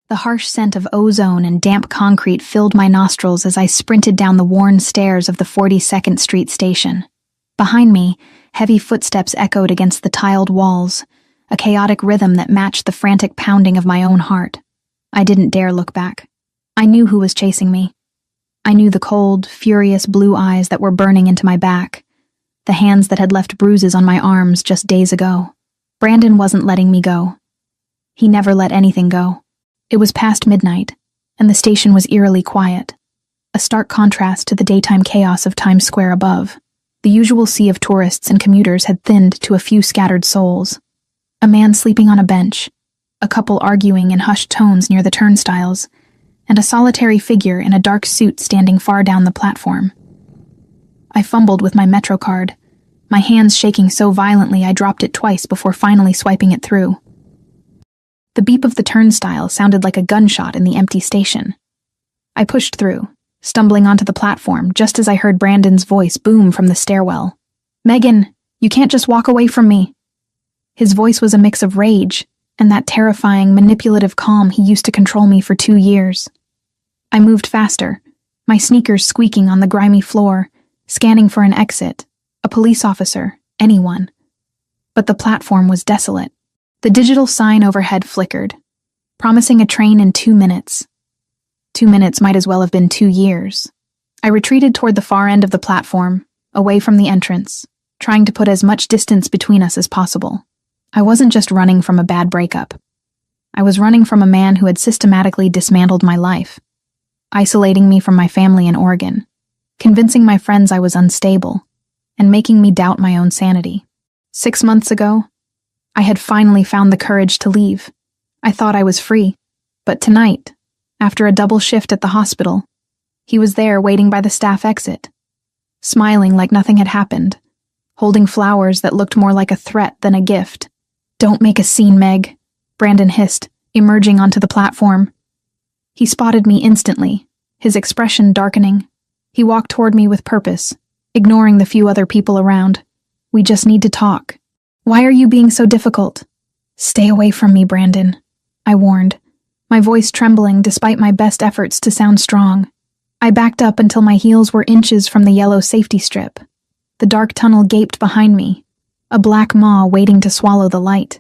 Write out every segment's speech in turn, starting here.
The harsh scent of ozone and damp concrete filled my nostrils as I sprinted down the worn stairs of the 42nd Street station. Behind me, heavy footsteps echoed against the tiled walls, a chaotic rhythm that matched the frantic pounding of my own heart. I didn't dare look back. I knew who was chasing me. I knew the cold, furious blue eyes that were burning into my back, the hands that had left bruises on my arms just days ago. Brandon wasn't letting me go. He never let anything go. It was past midnight, and the station was eerily quiet, a stark contrast to the daytime chaos of Times Square above. The usual sea of tourists and commuters had thinned to a few scattered souls. A man sleeping on a bench, a couple arguing in hushed tones near the turnstiles, and a solitary figure in a dark suit standing far down the platform. I fumbled with my Metro card, my hands shaking so violently I dropped it twice before finally swiping it through. The beep of the turnstile sounded like a gunshot in the empty station. I pushed through, stumbling onto the platform just as I heard Brandon's voice boom from the stairwell. "Megan, you can't just walk away from me." His voice was a mix of rage and that terrifying, manipulative calm he used to control me for 2 years. I moved faster, my sneakers squeaking on the grimy floor, scanning for an exit, a police officer, anyone. But the platform was desolate. The digital sign overhead flickered, promising a train in 2 minutes. 2 minutes might as well have been 2 years. I retreated toward the far end of the platform, away from the entrance, trying to put as much distance between us as possible. I wasn't just running from a bad breakup. I was running from a man who had systematically dismantled my life, isolating me from my family in Oregon, convincing my friends I was unstable, and making me doubt my own sanity. 6 months ago, I had finally found the courage to leave. I thought I was free. But tonight, after a double shift at the hospital, he was there waiting by the staff exit, smiling like nothing had happened, holding flowers that looked more like a threat than a gift. "Don't make a scene, Meg," Brandon hissed, emerging onto the platform. He spotted me instantly, his expression darkening. He walked toward me with purpose, ignoring the few other people around. "We just need to talk." "Why are you being so difficult?" "Stay away from me, Brandon," I warned, my voice trembling despite my best efforts to sound strong. I backed up until my heels were inches from the yellow safety strip. The dark tunnel gaped behind me, a black maw waiting to swallow the light.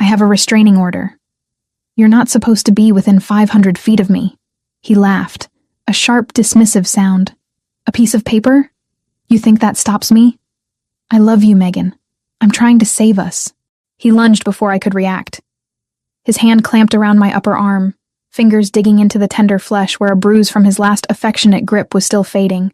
"I have a restraining order." "You're not supposed to be within 500 feet of me." He laughed, a sharp, dismissive sound. "A piece of paper? You think that stops me?" "I love you, Megan. I'm trying to save us." He lunged before I could react. His hand clamped around my upper arm, fingers digging into the tender flesh where a bruise from his last affectionate grip was still fading.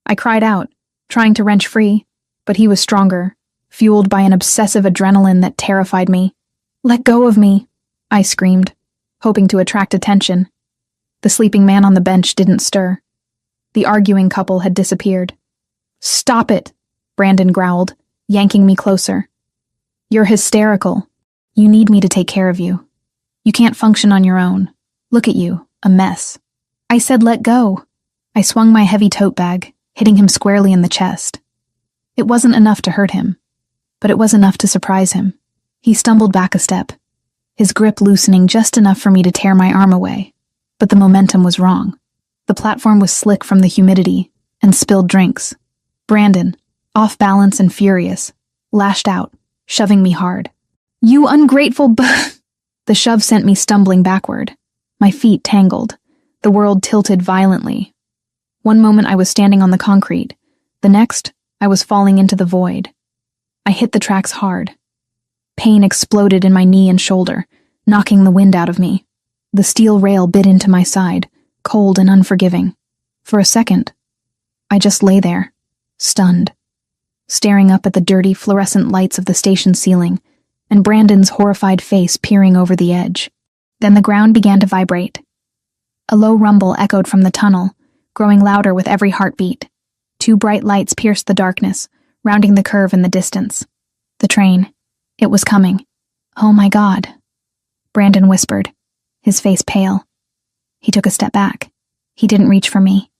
I cried out, trying to wrench free, but he was stronger, fueled by an obsessive adrenaline that terrified me. "Let go of me," I screamed, hoping to attract attention. The sleeping man on the bench didn't stir. The arguing couple had disappeared. "Stop it," Brandon growled, yanking me closer. "You're hysterical. You need me to take care of you. You can't function on your own. Look at you, a mess." I said let go. I swung my heavy tote bag, hitting him squarely in the chest. It wasn't enough to hurt him, but it was enough to surprise him. He stumbled back a step, his grip loosening just enough for me to tear my arm away. But the momentum was wrong. The platform was slick from the humidity and spilled drinks. Brandon, off balance and furious, lashed out, shoving me hard. "You ungrateful The shove sent me stumbling backward. My feet tangled. The world tilted violently. One moment I was standing on the concrete. The next, I was falling into the void. I hit the tracks hard. Pain exploded in my knee and shoulder, knocking the wind out of me. The steel rail bit into my side, cold and unforgiving. For a second, I just lay there, stunned, staring up at the dirty, fluorescent lights of the station ceiling, and Brandon's horrified face peering over the edge. Then the ground began to vibrate. A low rumble echoed from the tunnel, growing louder with every heartbeat. 2 bright lights pierced the darkness, rounding the curve in the distance. The train. It was coming. "Oh my God," Brandon whispered, his face pale. He took a step back. He didn't reach for me.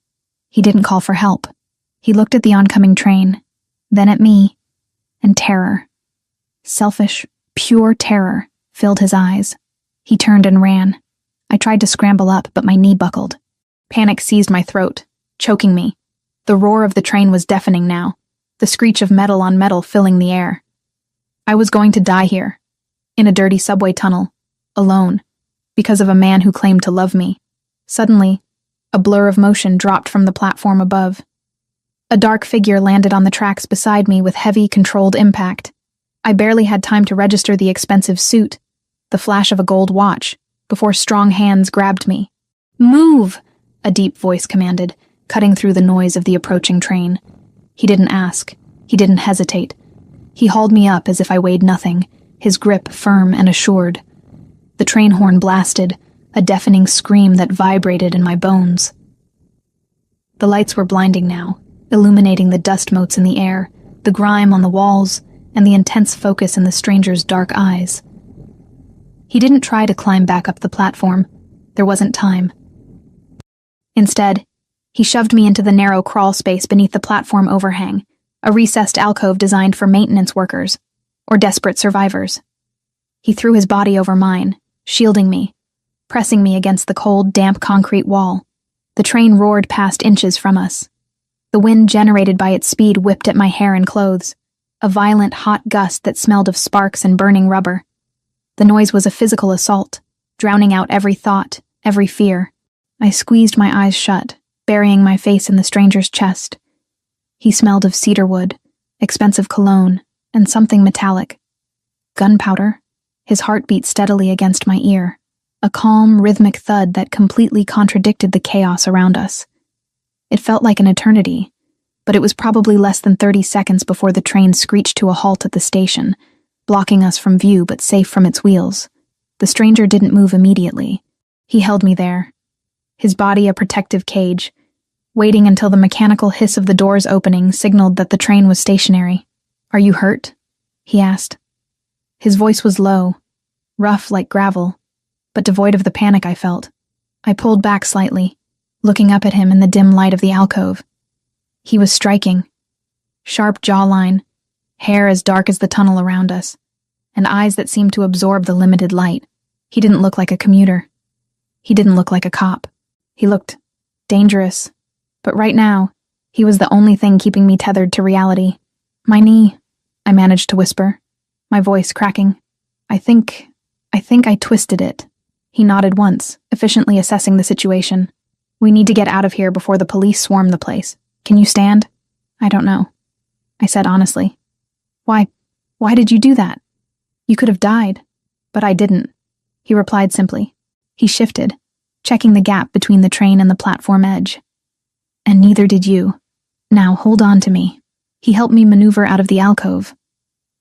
He didn't call for help. He looked at the oncoming train, then at me, and terror. Selfish, pure terror filled his eyes. He turned and ran. I tried to scramble up, but my knee buckled. Panic seized my throat, choking me. The roar of the train was deafening now, the screech of metal on metal filling the air. I was going to die here, in a dirty subway tunnel, alone, because of a man who claimed to love me. Suddenly, a blur of motion dropped from the platform above. A dark figure landed on the tracks beside me with heavy, controlled impact. I barely had time to register the expensive suit, the flash of a gold watch, before strong hands grabbed me. "Move!" a deep voice commanded, cutting through the noise of the approaching train. He didn't ask. He didn't hesitate. He hauled me up as if I weighed nothing, his grip firm and assured. The train horn blasted, a deafening scream that vibrated in my bones. The lights were blinding now, illuminating the dust motes in the air, the grime on the walls, and the intense focus in the stranger's dark eyes. He didn't try to climb back up the platform. There wasn't time. Instead, he shoved me into the narrow crawl space beneath the platform overhang, a recessed alcove designed for maintenance workers, or desperate survivors. He threw his body over mine, shielding me, pressing me against the cold, damp concrete wall. The train roared past inches from us. The wind generated by its speed whipped at my hair and clothes, a violent, hot gust that smelled of sparks and burning rubber. The noise was a physical assault, drowning out every thought, every fear. I squeezed my eyes shut, burying my face in the stranger's chest. He smelled of cedarwood, expensive cologne, and something metallic. Gunpowder. His heart beat steadily against my ear, a calm, rhythmic thud that completely contradicted the chaos around us. It felt like an eternity, but it was probably less than 30 seconds before the train screeched to a halt at the station, blocking us from view but safe from its wheels. The stranger didn't move immediately. He held me there, his body a protective cage, waiting until the mechanical hiss of the doors opening signaled that the train was stationary. "Are you hurt?" he asked. His voice was low, rough like gravel, but devoid of the panic I felt. I pulled back slightly, looking up at him in the dim light of the alcove. He was striking. Sharp jawline, hair as dark as the tunnel around us, and eyes that seemed to absorb the limited light. He didn't look like a commuter. He didn't look like a cop. He looked dangerous, but right now, he was the only thing keeping me tethered to reality. "My knee," I managed to whisper, my voice cracking. I think I twisted it." He nodded once, efficiently assessing the situation. "We need to get out of here before the police swarm the place. Can you stand?" "I don't know," I said honestly. Why did you do that? You could have died." "But I didn't," he replied simply. He shifted, checking the gap between the train and the platform edge. "And neither did you. Now hold on to me." He helped me maneuver out of the alcove.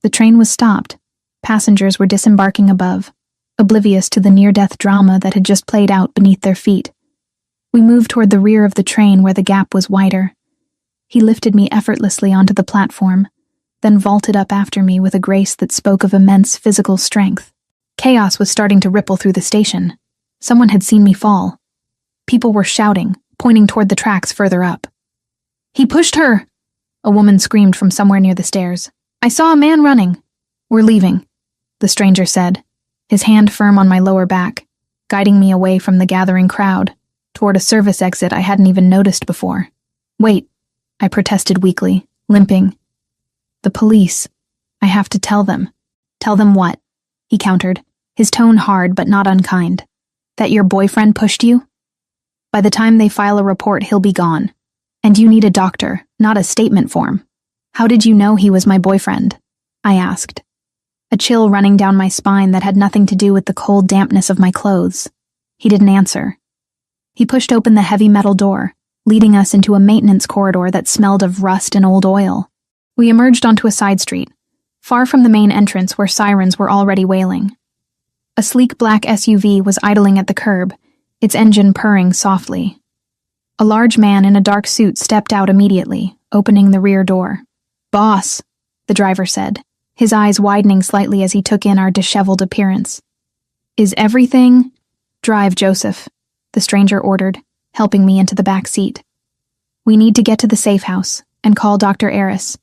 The train was stopped. Passengers were disembarking above, oblivious to the near-death drama that had just played out beneath their feet. We moved toward the rear of the train where the gap was wider. He lifted me effortlessly onto the platform, then vaulted up after me with a grace that spoke of immense physical strength. Chaos was starting to ripple through the station. Someone had seen me fall. People were shouting, pointing toward the tracks further up. "He pushed her!" a woman screamed from somewhere near the stairs. "I saw a man running." "We're leaving," the stranger said, his hand firm on my lower back, guiding me away from the gathering crowd, toward a service exit I hadn't even noticed before. "Wait," I protested weakly, limping. "The police. I have to tell them." "Tell them what?" he countered, his tone hard but not unkind. "That your boyfriend pushed you? By the time they file a report, he'll be gone. And you need a doctor, not a statement form." "How did you know he was my boyfriend?" I asked, a chill running down my spine that had nothing to do with the cold dampness of my clothes. He didn't answer. He pushed open the heavy metal door, leading us into a maintenance corridor that smelled of rust and old oil. We emerged onto a side street, far from the main entrance where sirens were already wailing. A sleek black SUV was idling at the curb, its engine purring softly. A large man in a dark suit stepped out immediately, opening the rear door. "Boss," the driver said, his eyes widening slightly as he took in our disheveled appearance. "Is everything—" "Drive, Joseph," the stranger ordered, helping me into the back seat. "We need to get to the safe house and call Dr. Eris.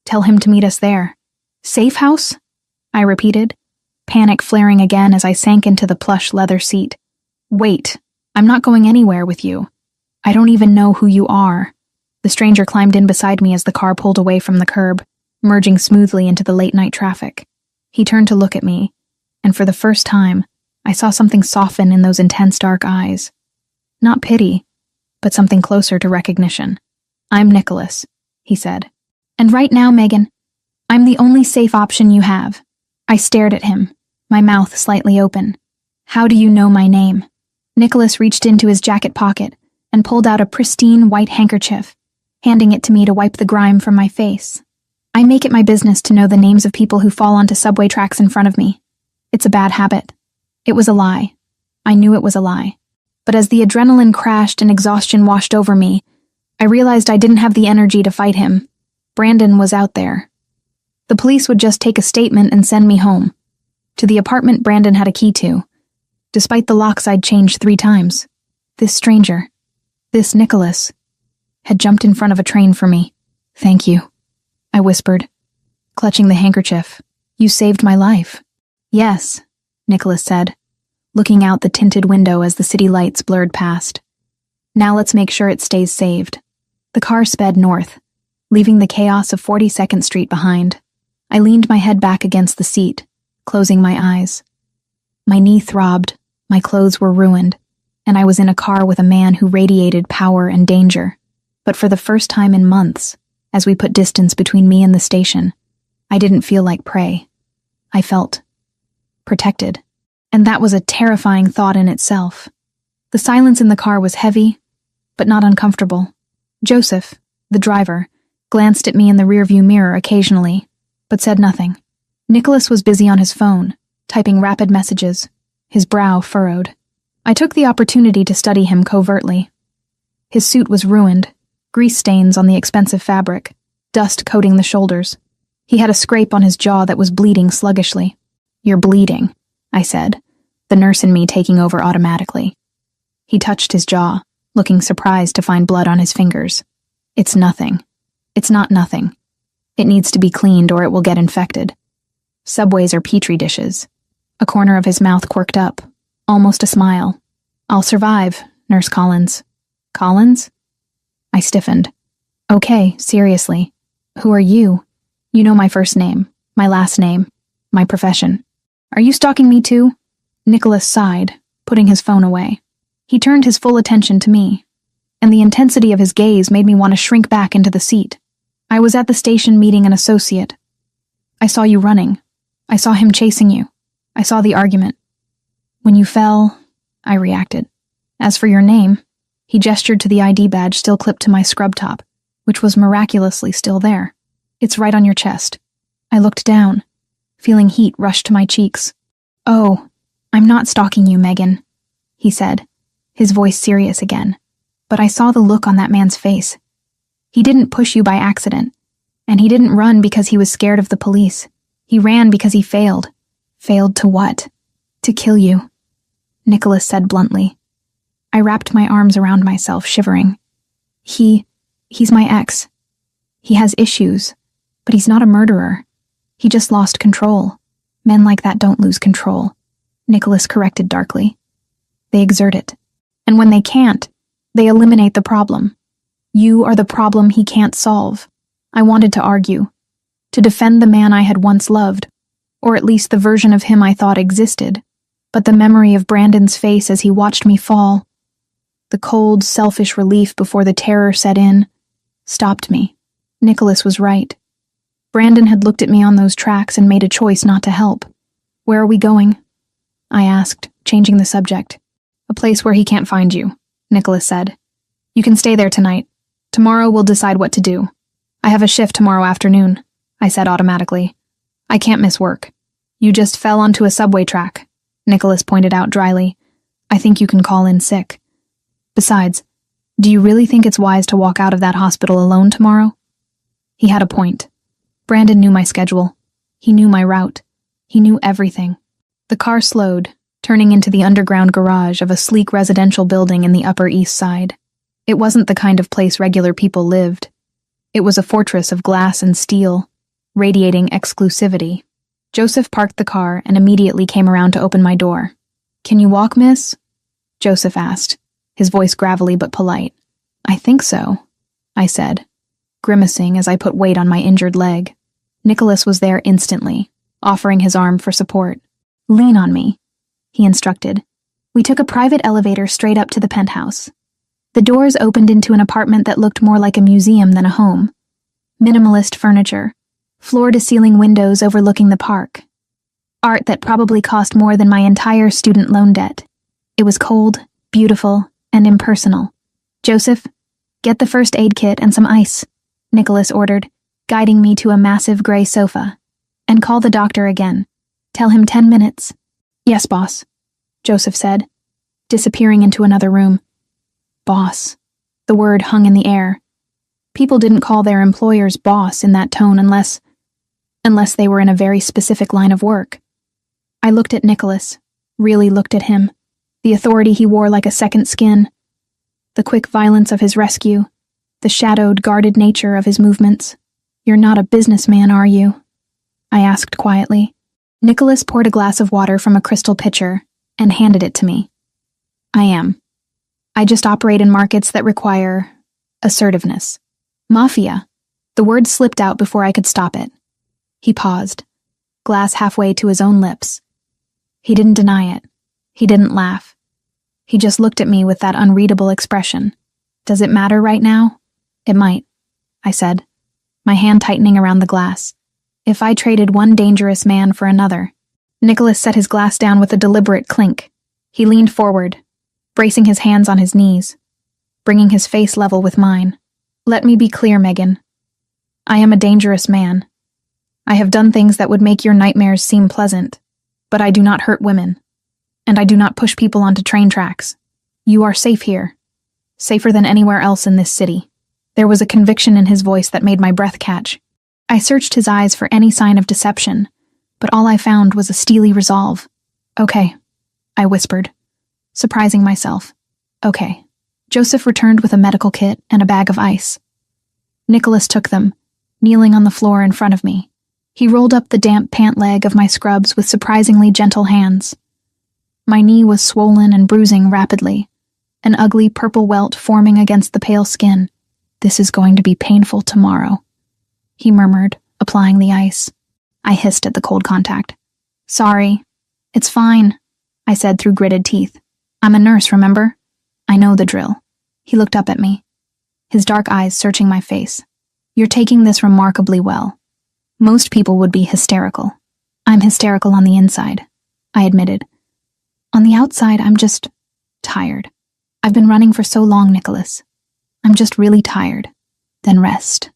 Tell him to meet us there." "Safe house?" I repeated, panic flaring again as I sank into the plush leather seat. Wait, I'm not going anywhere with you. I don't even know who you are. The stranger climbed in beside me as the car pulled away from the curb, merging smoothly into the late-night traffic. He turned to look at me, and for the first time, I saw something soften in those intense dark eyes. Not pity, but something closer to recognition. I'm Nicholas, he said. And right now, Megan, I'm the only safe option you have. I stared at him, my mouth slightly open. How do you know my name? Nicholas reached into his jacket pocket and pulled out a pristine white handkerchief, handing it to me to wipe the grime from my face. I make it my business to know the names of people who fall onto subway tracks in front of me. It's a bad habit. It was a lie. I knew it was a lie. But as the adrenaline crashed and exhaustion washed over me, I realized I didn't have the energy to fight him. Brandon was out there. The police would just take a statement and send me home, to the apartment Brandon had a key to. Despite the locks I'd changed 3 times, this stranger, this Nicholas, had jumped in front of a train for me. Thank you, I whispered, clutching the handkerchief. You saved my life. Yes, Nicholas said, looking out the tinted window as the city lights blurred past. Now let's make sure it stays saved. The car sped north, leaving the chaos of 42nd Street behind. I leaned my head back against the seat, closing my eyes. My knee throbbed, my clothes were ruined, and I was in a car with a man who radiated power and danger. But for the first time in months, as we put distance between me and the station, I didn't feel like prey. I felt protected, and that was a terrifying thought in itself. The silence in the car was heavy, but not uncomfortable. Joseph, the driver, glanced at me in the rearview mirror occasionally, but said nothing. Nicholas was busy on his phone, typing rapid messages, his brow furrowed. I took the opportunity to study him covertly. His suit was ruined, grease stains on the expensive fabric, dust coating the shoulders. He had a scrape on his jaw that was bleeding sluggishly. You're bleeding, I said, the nurse in me taking over automatically. He touched his jaw, looking surprised to find blood on his fingers. It's nothing. It's not nothing. It needs to be cleaned or it will get infected. Subways are petri dishes. A corner of his mouth quirked up, almost a smile. I'll survive, Nurse Collins. Collins? I stiffened. Okay, seriously. Who are you? You know my first name, my last name, my profession. Are you stalking me too? Nicholas sighed, putting his phone away. He turned his full attention to me, and the intensity of his gaze made me want to shrink back into the seat. I was at the station meeting an associate. I saw you running. I saw him chasing you. I saw the argument. When you fell, I reacted. As for your name, he gestured to the ID badge still clipped to my scrub top, which was miraculously still there. It's right on your chest. I looked down, feeling heat rush to my cheeks. Oh, I'm not stalking you, Megan, he said, his voice serious again. But I saw the look on that man's face. He didn't push you by accident, and he didn't run because he was scared of the police. He ran because he failed. Failed to what? To kill you, Nicholas said bluntly. I wrapped my arms around myself, shivering. He's my ex. He has issues, but he's not a murderer. He just lost control. Men like that don't lose control, Nicholas corrected darkly. They exert it. And when they can't, they eliminate the problem. You are the problem he can't solve. I wanted to argue, to defend the man I had once loved, or at least the version of him I thought existed, but the memory of Brandon's face as he watched me fall, the cold, selfish relief before the terror set in, stopped me. Nicholas was right. Brandon had looked at me on those tracks and made a choice not to help. Where are we going? I asked, changing the subject. A place where he can't find you, Nicholas said. You can stay there tonight. Tomorrow we'll decide what to do. I have a shift tomorrow afternoon, I said automatically. I can't miss work. You just fell onto a subway track, Nicholas pointed out dryly. I think you can call in sick. Besides, do you really think it's wise to walk out of that hospital alone tomorrow? He had a point. Brandon knew my schedule. He knew my route. He knew everything. The car slowed, turning into the underground garage of a sleek residential building in the Upper East Side. It wasn't the kind of place regular people lived. It was a fortress of glass and steel, radiating exclusivity. Joseph parked the car and immediately came around to open my door. Can you walk, miss? Joseph asked, his voice gravelly but polite. I think so, I said, grimacing as I put weight on my injured leg. Nicholas was there instantly, offering his arm for support. Lean on me, he instructed. We took a private elevator straight up to the penthouse. The doors opened into an apartment that looked more like a museum than a home. Minimalist furniture, floor-to-ceiling windows overlooking the park. Art that probably cost more than my entire student loan debt. It was cold, beautiful, and impersonal. Joseph, get the first aid kit and some ice, Nicholas ordered, guiding me to a massive gray sofa. And call the doctor again. Tell him 10 minutes. Yes, boss, Joseph said, disappearing into another room. Boss. The word hung in the air. People didn't call their employers boss in that tone unless they were in a very specific line of work. I looked at Nicholas, really looked at him, the authority he wore like a second skin, the quick violence of his rescue, the shadowed, guarded nature of his movements. You're not a businessman, are you? I asked quietly. Nicholas poured a glass of water from a crystal pitcher and handed it to me. I am. I just operate in markets that require assertiveness. Mafia. The word slipped out before I could stop it. He paused, glass halfway to his own lips. He didn't deny it. He didn't laugh. He just looked at me with that unreadable expression. Does it matter right now? It might, I said, my hand tightening around the glass. If I traded one dangerous man for another. Nicholas set his glass down with a deliberate clink. He leaned forward, bracing his hands on his knees, bringing his face level with mine. Let me be clear, Megan. I am a dangerous man. I have done things that would make your nightmares seem pleasant, but I do not hurt women, and I do not push people onto train tracks. You are safe here, safer than anywhere else in this city. There was a conviction in his voice that made my breath catch. I searched his eyes for any sign of deception, but all I found was a steely resolve. Okay, I whispered, surprising myself. Okay. Joseph returned with a medical kit and a bag of ice. Nicholas took them, kneeling on the floor in front of me. He rolled up the damp pant leg of my scrubs with surprisingly gentle hands. My knee was swollen and bruising rapidly, an ugly purple welt forming against the pale skin. This is going to be painful tomorrow, he murmured, applying the ice. I hissed at the cold contact. Sorry. It's fine, I said through gritted teeth. I'm a nurse, remember? I know the drill. He looked up at me, his dark eyes searching my face. You're taking this remarkably well. Most people would be hysterical. I'm hysterical on the inside, I admitted. On the outside, I'm just tired. I've been running for so long, Nicholas. I'm just really tired. Then rest,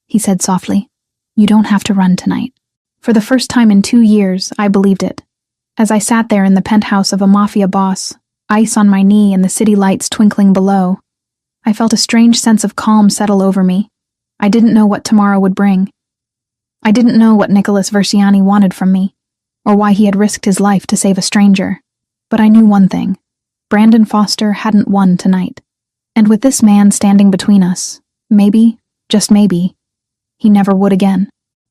he said softly. You don't have to run tonight. For the first time in 2 years, I believed it. As I sat there in the penthouse of a mafia boss, ice on my knee and the city lights twinkling below, I felt a strange sense of calm settle over me. I didn't know what tomorrow would bring. I didn't know what Nicholas Versiani wanted from me, or why he had risked his life to save a stranger. But I knew one thing. Brandon Foster hadn't won tonight. And with this man standing between us, maybe, just maybe, he never would again.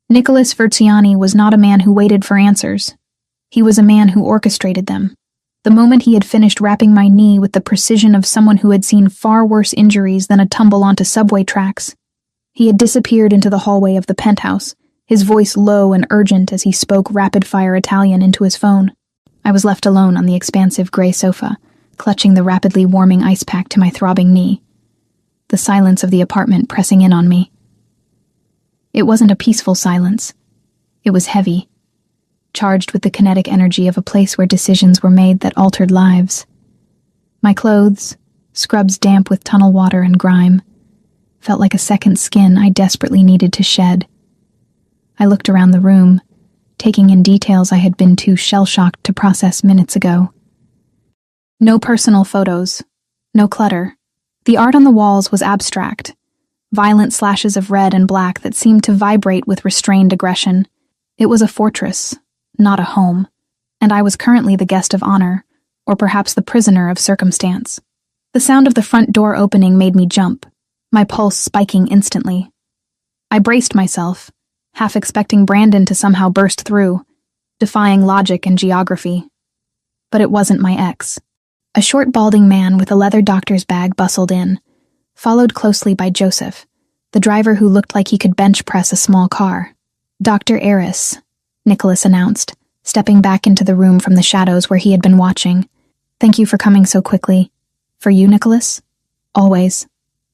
Nicholas Versiani was not a man who waited for answers. He was a man who orchestrated them. The moment he had finished wrapping my knee with the precision of someone who had seen far worse injuries than a tumble onto subway tracks, he had disappeared into the hallway of the penthouse, his voice low and urgent as he spoke rapid-fire Italian into his phone. I was left alone on the expansive gray sofa, clutching the rapidly warming ice pack to my throbbing knee, the silence of the apartment pressing in on me. It wasn't a peaceful silence. It was heavy, charged with the kinetic energy of a place where decisions were made that altered lives. My clothes, scrubs damp with tunnel water and grime, felt like a second skin I desperately needed to shed. I looked around the room, taking in details I had been too shell-shocked to process minutes ago. No personal photos, no clutter. The art on the walls was abstract, violent slashes of red and black that seemed to vibrate with restrained aggression. It was a fortress, not a home, and I was currently the guest of honor, or perhaps the prisoner of circumstance. The sound of the front door opening made me jump, my pulse spiking instantly. I braced myself, half expecting Brandon to somehow burst through, defying logic and geography. But it wasn't my ex. A short, balding man with a leather doctor's bag bustled in, followed closely by Joseph, the driver who looked like he could bench press a small car. "Dr. Eris," Nicholas announced, stepping back into the room from the shadows where he had been watching. "Thank you for coming so quickly." "For you, Nicholas?" "Always."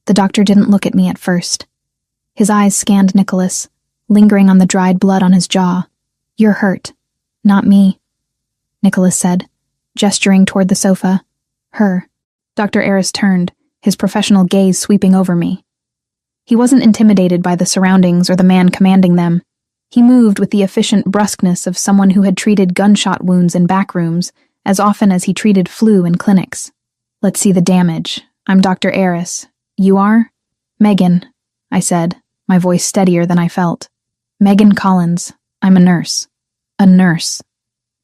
The doctor didn't look at me at first. His eyes scanned Nicholas, lingering on the dried blood on his jaw. "You're hurt. Not me," Nicholas said, gesturing toward the sofa. "Her." Dr. Eris turned, his professional gaze sweeping over me. He wasn't intimidated by the surroundings or the man commanding them. He moved with the efficient brusqueness of someone who had treated gunshot wounds in back rooms as often as he treated flu in clinics. "Let's see the damage. I'm Dr. Eris. You are?" "Megan," I said, my voice steadier than I felt. "Megan Collins. I'm a nurse." "A nurse,"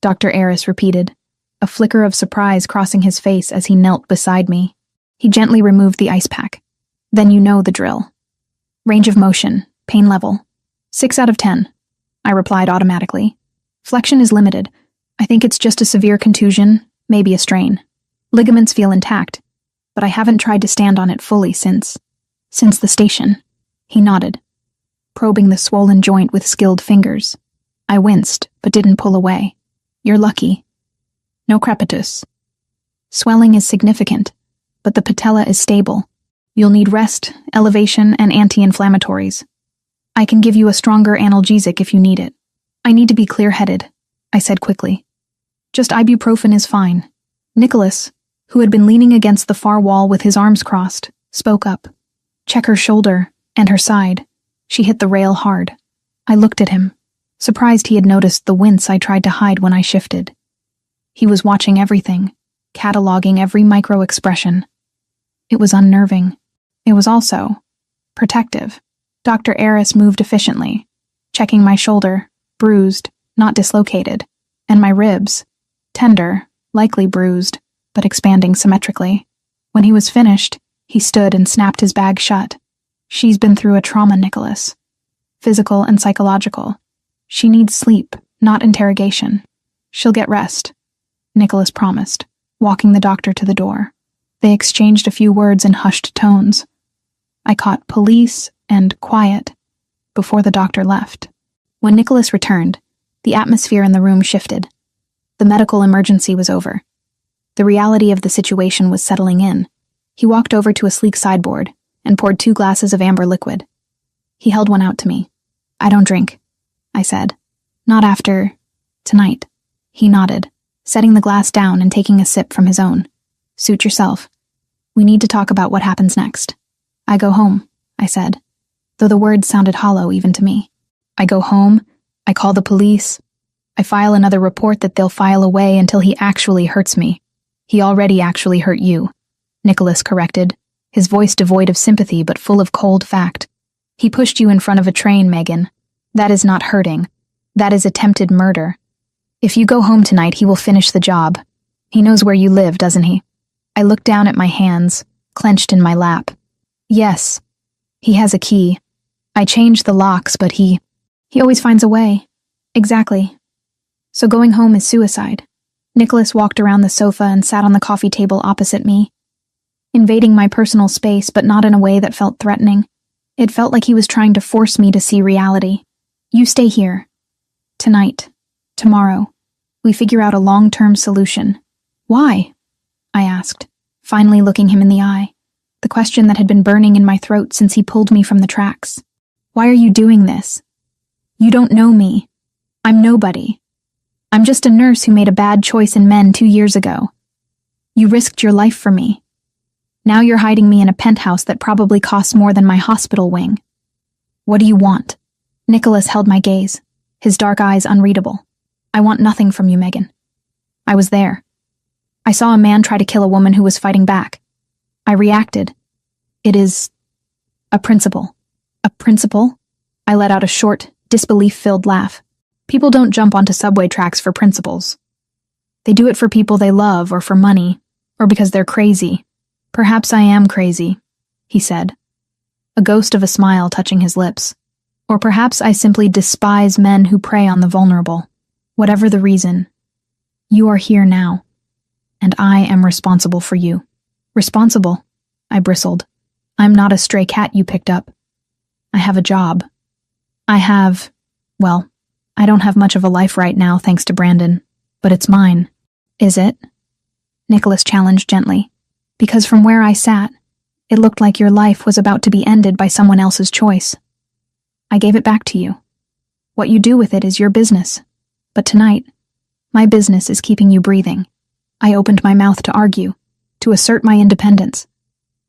Dr. Eris repeated, a flicker of surprise crossing his face as he knelt beside me. He gently removed the ice pack. "Then you know the drill. Range of motion, pain level. 6 out of 10, I replied automatically. "Flexion is limited. I think it's just a severe contusion, maybe a strain. Ligaments feel intact, but I haven't tried to stand on it fully since the station." He nodded, probing the swollen joint with skilled fingers. I winced, but didn't pull away. "You're lucky. No crepitus. Swelling is significant, but the patella is stable. You'll need rest, elevation, and anti-inflammatories. I can give you a stronger analgesic if you need it." "I need to be clear-headed," I said quickly. "Just ibuprofen is fine." Nicholas, who had been leaning against the far wall with his arms crossed, spoke up. "Check her shoulder and her side. She hit the rail hard." I looked at him, surprised he had noticed the wince I tried to hide when I shifted. He was watching everything, cataloging every micro-expression. It was unnerving. It was also protective. Dr. Eris moved efficiently, checking my shoulder, bruised, not dislocated, and my ribs, tender, likely bruised, but expanding symmetrically. When he was finished, he stood and snapped his bag shut. "She's been through a trauma, Nicholas. Physical and psychological. She needs sleep, not interrogation. She'll get rest," Nicholas promised, walking the doctor to the door. They exchanged a few words in hushed tones. I caught "police" and "quiet" before the doctor left. When Nicholas returned, the atmosphere in the room shifted. The medical emergency was over. The reality of the situation was settling in. He walked over to a sleek sideboard and poured 2 glasses of amber liquid. He held one out to me. "I don't drink," I said. "Not after tonight." He nodded, setting the glass down and taking a sip from his own. "Suit yourself. We need to talk about what happens next." "I go home," I said, though the words sounded hollow even to me. "I go home, I call the police, I file another report that they'll file away until he actually hurts me." "He already actually hurt you," Nicholas corrected, his voice devoid of sympathy but full of cold fact. "He pushed you in front of a train, Megan. That is not hurting. That is attempted murder. If you go home tonight, he will finish the job. He knows where you live, doesn't he?" I looked down at my hands, clenched in my lap. "Yes. He has a key. I changed the locks, but he always finds a way." "Exactly. So going home is suicide." Nicholas walked around the sofa and sat on the coffee table opposite me, invading my personal space, but not in a way that felt threatening. It felt like he was trying to force me to see reality. "You stay here. Tonight. Tomorrow. We figure out a long-term solution." "Why?" I asked, finally looking him in the eye, the question that had been burning in my throat since he pulled me from the tracks. "Why are you doing this? You don't know me. I'm nobody. I'm just a nurse who made a bad choice in men 2 years ago. You risked your life for me. Now you're hiding me in a penthouse that probably costs more than my hospital wing. What do you want?" Nicholas held my gaze, his dark eyes unreadable. "I want nothing from you, Megan. I was there. I saw a man try to kill a woman who was fighting back. I reacted. It is a principle." "A principle?" I let out a short, disbelief-filled laugh. "People don't jump onto subway tracks for principles. They do it for people they love, or for money, or because they're crazy. Perhaps I am crazy," he said, a ghost of a smile touching his lips. "Or perhaps I simply despise men who prey on the vulnerable. Whatever the reason, you are here now. and I am responsible for you." "Responsible?" I bristled. "I'm not a stray cat you picked up. I have a job. Well, I don't have much of a life right now thanks to Brandon, but it's mine." "Is it?" Nicholas challenged gently, because from where I sat, it looked like your life was about to be ended by someone else's choice. I gave it back to you. What you do with it is your business. But tonight, my business is keeping you breathing. I opened my mouth to argue, to assert my independence,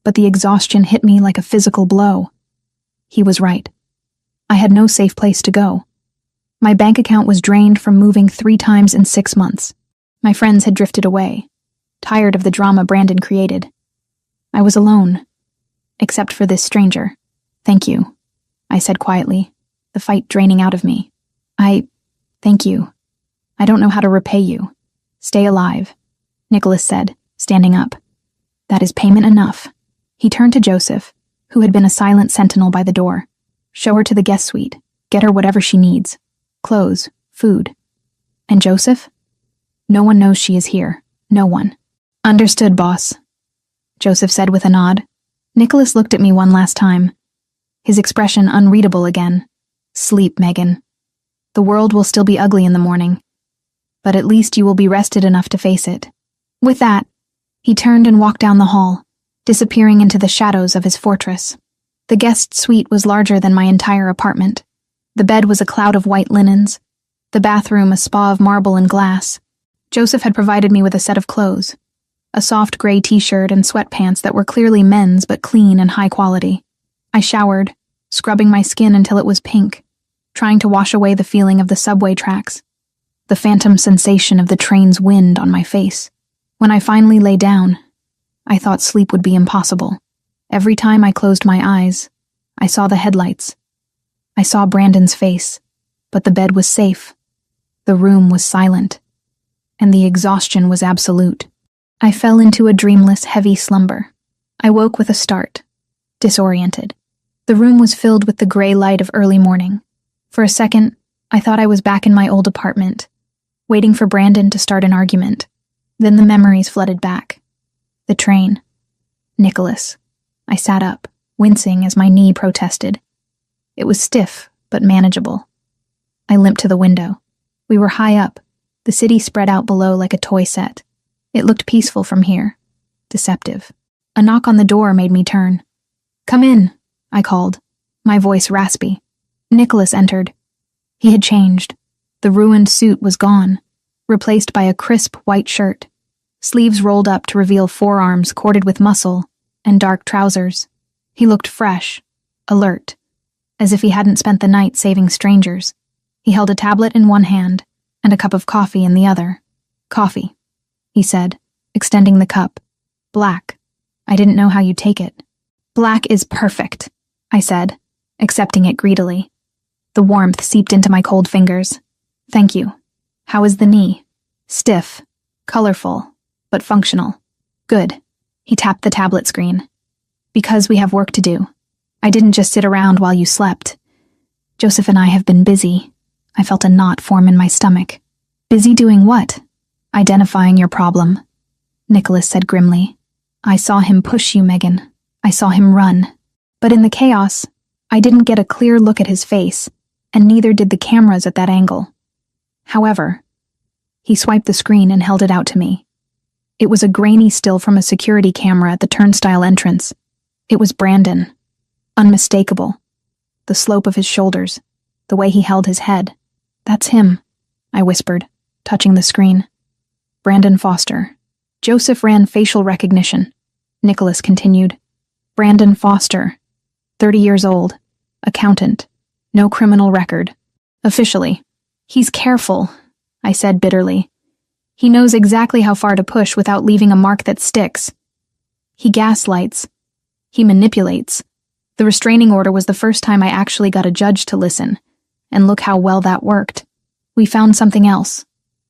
but the exhaustion hit me like a physical blow. He was right. I had no safe place to go. My bank account was drained from moving 3 times in 6 months. My friends had drifted away, tired of the drama Brandon created. I was alone, except for this stranger. "Thank you," I said quietly, the fight draining out of me. Thank you. I don't know how to repay you." "Stay alive," Nicholas said, standing up. "That is payment enough." He turned to Joseph, who had been a silent sentinel by the door. "Show her to the guest suite. Get her whatever she needs. Clothes, food." "And Joseph?" "No one knows she is here. No one." "Understood, boss," Joseph said with a nod. Nicholas looked at me one last time, his expression unreadable again. "Sleep, Megan. The world will still be ugly in the morning, but at least you will be rested enough to face it." With that, he turned and walked down the hall, disappearing into the shadows of his fortress. The guest suite was larger than my entire apartment. The bed was a cloud of white linens, the bathroom a spa of marble and glass. Joseph had provided me with a set of clothes, a soft gray t-shirt and sweatpants that were clearly men's but clean and high quality. I showered, scrubbing my skin until it was pink, trying to wash away the feeling of the subway tracks, the phantom sensation of the train's wind on my face. When I finally lay down, I thought sleep would be impossible. Every time I closed my eyes, I saw the headlights. I saw Brandon's face, but the bed was safe. The room was silent, and the exhaustion was absolute. I fell into a dreamless, heavy slumber. I woke with a start, disoriented. The room was filled with the gray light of early morning. For a second, I thought I was back in my old apartment, waiting for Brandon to start an argument. Then the memories flooded back. The train. Nicholas. I sat up, wincing as my knee protested. It was stiff, but manageable. I limped to the window. We were high up, the city spread out below like a toy set. It looked peaceful from here. Deceptive. A knock on the door made me turn. "Come in," I called, my voice raspy. Nicholas entered. He had changed. The ruined suit was gone, replaced by a crisp white shirt, sleeves rolled up to reveal forearms corded with muscle, and dark trousers. He looked fresh, alert, as if he hadn't spent the night saving strangers. He held a tablet in one hand and a cup of coffee in the other. "Coffee," he said, extending the cup. "Black. I didn't know how you'd take it." "Black is perfect," I said, accepting it greedily. The warmth seeped into my cold fingers. "Thank you. How is the knee?" "Stiff, colorful, but functional." "Good." He tapped the tablet screen. "Because we have work to do. I didn't just sit around while you slept. Joseph and I have been busy." I felt a knot form in my stomach. "Busy doing what?" "Identifying your problem," Nicholas said grimly. "I saw him push you, Megan. I saw him run. But in the chaos, I didn't get a clear look at his face, and neither did the cameras at that angle. However, he swiped the screen and held it out to me. It was a grainy still from a security camera at the turnstile entrance. It was Brandon. Unmistakable. The slope of his shoulders, the way he held his head. "That's him," I whispered, touching the screen. "Brandon Foster." Joseph ran facial recognition. Nicholas continued. "Brandon Foster, 30 years old, accountant, no criminal record. Officially. He's careful," I said bitterly. "He knows exactly how far to push without leaving a mark that sticks. He gaslights. He manipulates. The restraining order was the first time I actually got a judge to listen, and look how well that worked." "We found something else,"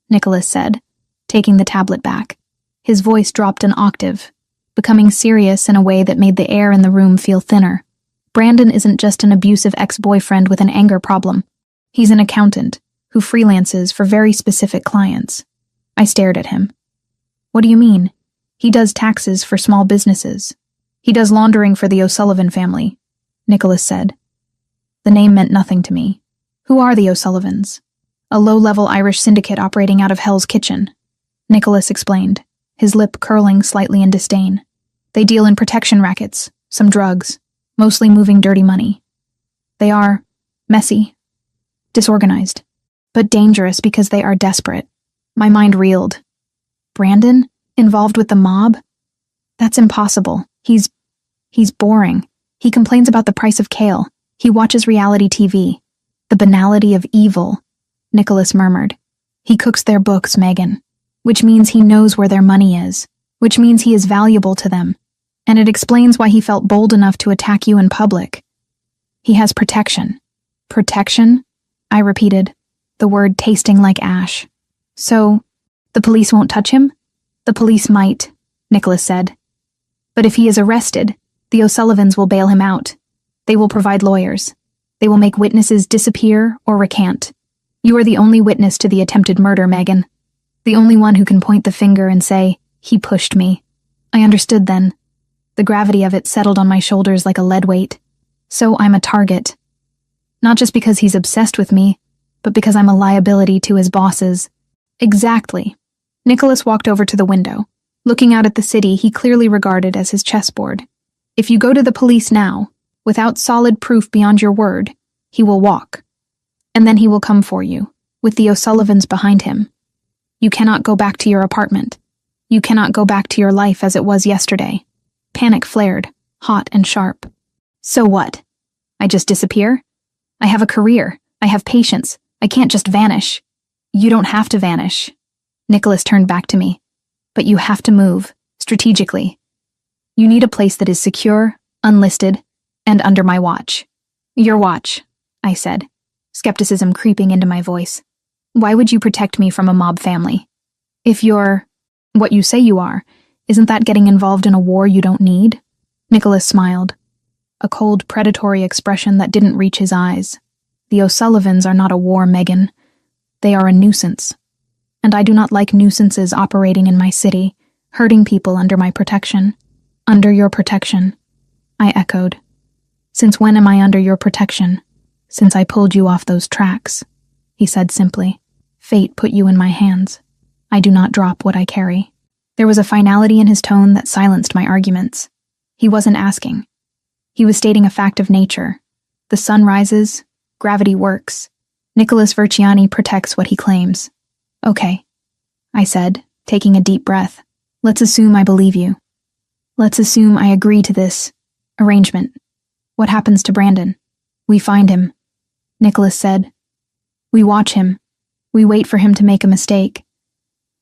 Nicholas said, taking the tablet back. His voice dropped an octave, becoming serious in a way that made the air in the room feel thinner. "Brandon isn't just an abusive ex-boyfriend with an anger problem. He's an accountant who freelances for very specific clients." I stared at him. What do you mean? He does taxes for small businesses. He does laundering for the O'Sullivan family, Nicholas said. The name meant nothing to me. Who are the O'Sullivans? A low-level Irish syndicate operating out of Hell's Kitchen, Nicholas explained, his lip curling slightly in disdain. They deal in protection rackets, some drugs, mostly moving dirty money. They are messy, disorganized, but dangerous because they are desperate. My mind reeled. Brandon? Involved with the mob? That's impossible. He's boring. He complains about the price of kale. He watches reality TV. The banality of evil, Nicholas murmured. He cooks their books, Megan. Which means he knows where their money is. Which means he is valuable to them. And it explains why he felt bold enough to attack you in public. He has protection. Protection? I repeated, the word tasting like ash. So, the police won't touch him? The police might, Nicholas said. But if he is arrested, the O'Sullivans will bail him out. They will provide lawyers. They will make witnesses disappear or recant. You are the only witness to the attempted murder, Megan. The only one who can point the finger and say, he pushed me. I understood then. The gravity of it settled on my shoulders like a lead weight. So I'm a target. Not just because he's obsessed with me, but because I'm a liability to his bosses. Exactly. Nicholas walked over to the window, looking out at the city he clearly regarded as his chessboard. If you go to the police now, without solid proof beyond your word, he will walk. And then he will come for you, with the O'Sullivans behind him. You cannot go back to your apartment. You cannot go back to your life as it was yesterday. Panic flared, hot and sharp. So what? I just disappear? I have a career. I have patience. I can't just vanish. You don't have to vanish. Nicholas turned back to me. But you have to move, strategically. You need a place that is secure, unlisted, and under my watch. Your watch, I said, skepticism creeping into my voice. Why would you protect me from a mob family? If you're what you say you are, isn't that getting involved in a war you don't need? Nicholas smiled, a cold, predatory expression that didn't reach his eyes. The O'Sullivans are not a war, Megan. They are a nuisance. And I do not like nuisances operating in my city, hurting people under my protection. Under your protection, I echoed. Since when am I under your protection? Since I pulled you off those tracks, he said simply. Fate put you in my hands. I do not drop what I carry. There was a finality in his tone that silenced my arguments. He wasn't asking. He was stating a fact of nature. The sun rises, gravity works. Nicholas Verciani protects what he claims. Okay, I said, taking a deep breath. Let's assume I believe you. Let's assume I agree to this arrangement. What happens to Brandon? We find him, Nicholas said. We watch him. We wait for him to make a mistake.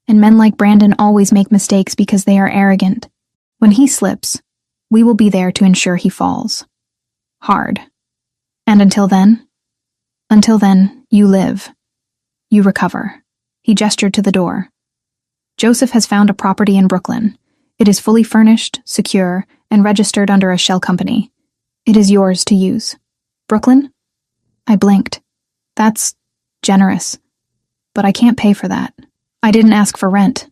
And men like Brandon always make mistakes because they are arrogant. When he slips, we will be there to ensure he falls. Hard. And until then, you live. You recover. He gestured to the door. Joseph has found a property in Brooklyn. It is fully furnished, secure, and registered under a shell company. It is yours to use. Brooklyn? I blinked. That's generous. But I can't pay for that. I didn't ask for rent,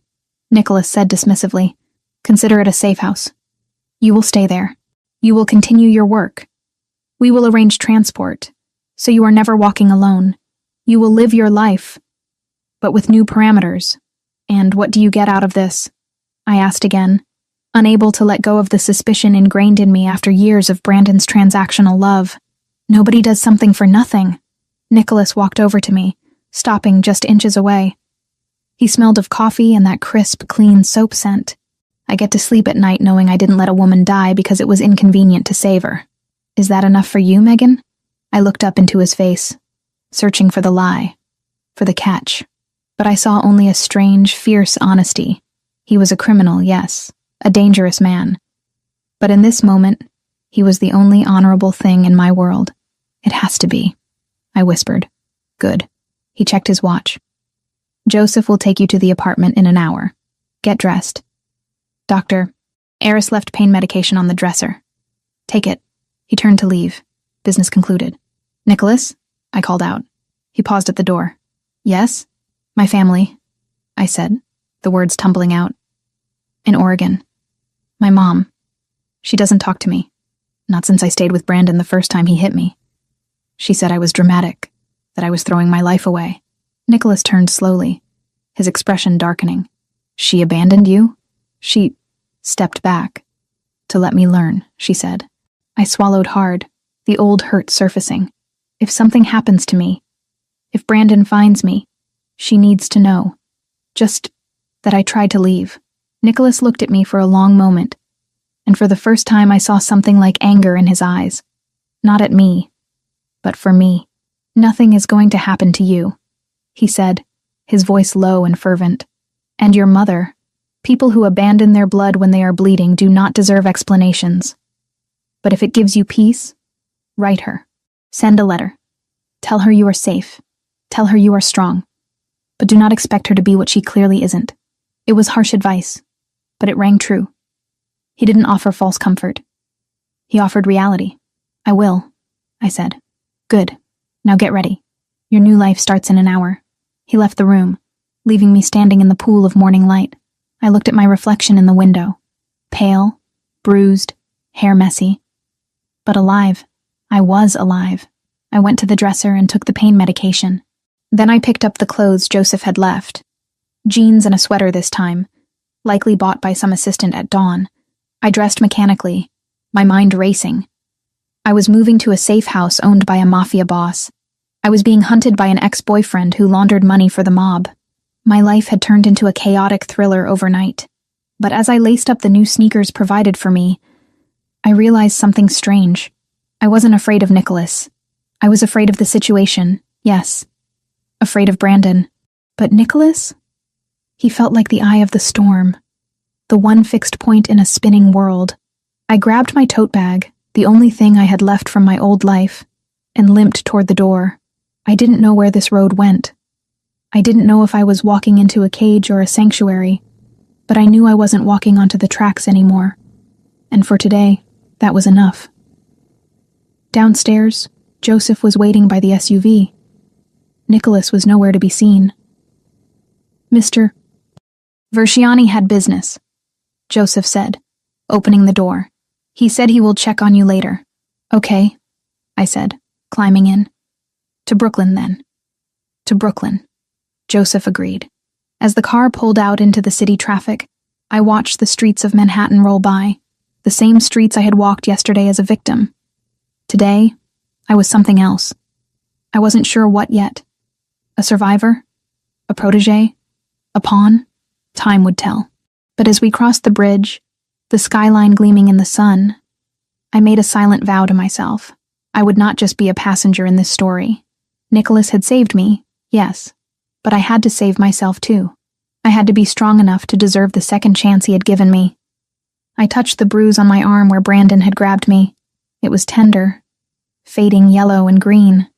Nicholas said dismissively. Consider it a safe house. You will stay there. You will continue your work. We will arrange transport, so you are never walking alone. You will live your life, but with new parameters. And what do you get out of this? I asked again, unable to let go of the suspicion ingrained in me after years of Brandon's transactional love. Nobody does something for nothing. Nicholas walked over to me, stopping just inches away. He smelled of coffee and that crisp, clean soap scent. I get to sleep at night knowing I didn't let a woman die because it was inconvenient to save her. Is that enough for you, Megan? I looked up into his face, searching for the lie, for the catch. But I saw only a strange, fierce honesty. He was a criminal, yes, a dangerous man. But in this moment, he was the only honorable thing in my world. It has to be, I whispered. Good. He checked his watch. Joseph will take you to the apartment in an hour. Get dressed. Doctor, Eris left pain medication on the dresser. Take it. He turned to leave. Business concluded. Nicholas? I called out. He paused at the door. Yes? My family, I said, the words tumbling out. In Oregon. My mom. She doesn't talk to me. Not since I stayed with Brandon the first time he hit me. She said I was dramatic, that I was throwing my life away. Nicholas turned slowly, his expression darkening. She abandoned you? She stepped back. To let me learn, she said. I swallowed hard, the old hurt surfacing. If something happens to me, if Brandon finds me, she needs to know. Just that I tried to leave. Nicholas looked at me for a long moment, and for the first time I saw something like anger in his eyes. Not at me, but for me. Nothing is going to happen to you, he said, his voice low and fervent. And your mother. People who abandon their blood when they are bleeding do not deserve explanations. But if it gives you peace, write her. Send a letter. Tell her you are safe. Tell her you are strong. But do not expect her to be what she clearly isn't. It was harsh advice, but it rang true. He didn't offer false comfort. He offered reality. I will, I said. Good. Now get ready. Your new life starts in an hour. He left the room, leaving me standing in the pool of morning light. I looked at my reflection in the window. Pale, bruised, hair messy. But alive. I was alive. I went to the dresser and took the pain medication. Then I picked up the clothes Joseph had left. Jeans and a sweater this time, likely bought by some assistant at dawn. I dressed mechanically, my mind racing. I was moving to a safe house owned by a Mafia boss. I was being hunted by an ex-boyfriend who laundered money for the mob. My life had turned into a chaotic thriller overnight. But as I laced up the new sneakers provided for me, I realized something strange. I wasn't afraid of Nicholas. I was afraid of the situation, yes. Afraid of Brandon. But Nicholas? He felt like the eye of the storm. The one fixed point in a spinning world. I grabbed my tote bag, the only thing I had left from my old life, and limped toward the door. I didn't know where this road went. I didn't know if I was walking into a cage or a sanctuary, but I knew I wasn't walking onto the tracks anymore. And for today, that was enough. Downstairs, Joseph was waiting by the SUV. Nicholas was nowhere to be seen. Mr. Versiani had business, Joseph said, opening the door. He said he will check on you later. Okay, I said, climbing in. To Brooklyn, then. To Brooklyn, Joseph agreed. As the car pulled out into the city traffic, I watched the streets of Manhattan roll by, the same streets I had walked yesterday as a victim. Today, I was something else. I wasn't sure what yet. A survivor? A protege? A pawn? Time would tell. But as we crossed the bridge, the skyline gleaming in the sun, I made a silent vow to myself. I would not just be a passenger in this story. Nicholas had saved me, yes, but I had to save myself too. I had to be strong enough to deserve the second chance he had given me. I touched the bruise on my arm where Brandon had grabbed me. It was tender, fading yellow and green.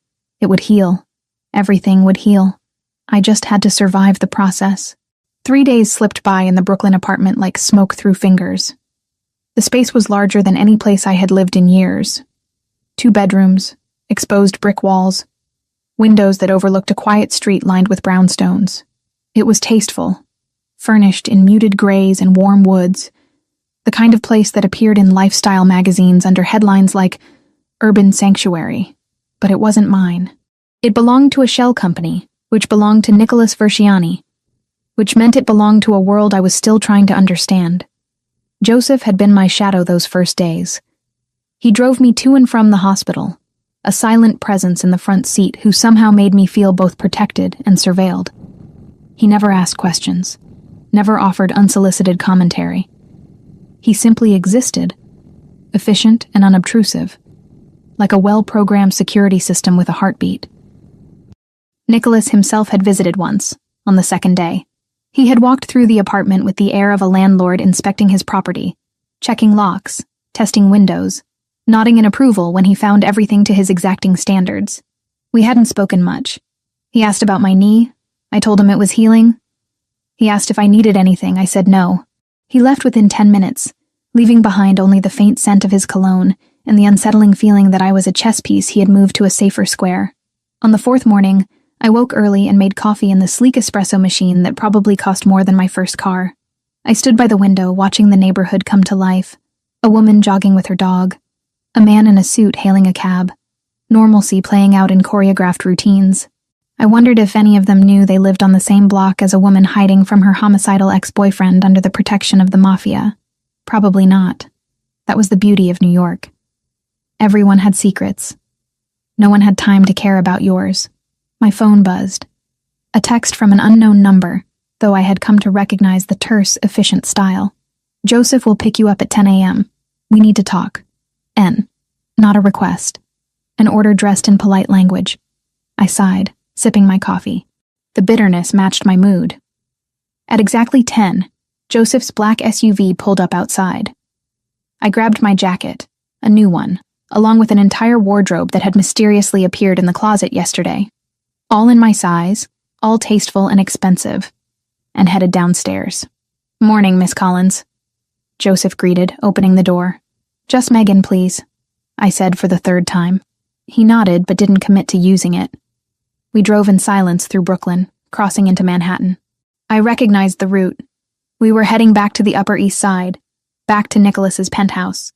It would heal. Everything would heal. I just had to survive the process. 3 days slipped by in the Brooklyn apartment like smoke through fingers. The space was larger than any place I had lived in years. 2 bedrooms, exposed brick walls, windows that overlooked a quiet street lined with brownstones. It was tasteful, furnished in muted grays and warm woods, the kind of place that appeared in lifestyle magazines under headlines like Urban Sanctuary. But it wasn't mine. It belonged to a shell company, which belonged to Nicholas Versiani, which meant it belonged to a world I was still trying to understand. Joseph had been my shadow those first days. He drove me to and from the hospital, a silent presence in the front seat who somehow made me feel both protected and surveilled. He never asked questions, never offered unsolicited commentary. He simply existed, efficient and unobtrusive, like a well-programmed security system with a heartbeat. Nicholas himself had visited once, on the second day. He had walked through the apartment with the air of a landlord inspecting his property, checking locks, testing windows, nodding in approval when he found everything to his exacting standards. We hadn't spoken much. He asked about my knee. I told him it was healing. He asked if I needed anything. I said no. He left within 10 minutes, leaving behind only the faint scent of his cologne and the unsettling feeling that I was a chess piece he had moved to a safer square. On the 4th morning, I woke early and made coffee in the sleek espresso machine that probably cost more than my first car. I stood by the window, watching the neighborhood come to life. A woman jogging with her dog. A man in a suit hailing a cab. Normalcy playing out in choreographed routines. I wondered if any of them knew they lived on the same block as a woman hiding from her homicidal ex-boyfriend under the protection of the Mafia. Probably not. That was the beauty of New York. Everyone had secrets. No one had time to care about yours. My phone buzzed. A text from an unknown number, though I had come to recognize the terse, efficient style. Joseph will pick you up at 10 a.m. We need to talk. N. Not a request. An order dressed in polite language. I sighed, sipping my coffee. The bitterness matched my mood. At exactly 10, Joseph's black SUV pulled up outside. I grabbed my jacket, a new one, along with an entire wardrobe that had mysteriously appeared in the closet yesterday. All in my size, all tasteful and expensive, and headed downstairs. "Morning, Miss Collins," Joseph greeted, opening the door. "Just Megan, please," I said for the third time. He nodded but didn't commit to using it. We drove in silence through Brooklyn, crossing into Manhattan. I recognized the route. We were heading back to the Upper East Side, back to Nicholas's penthouse.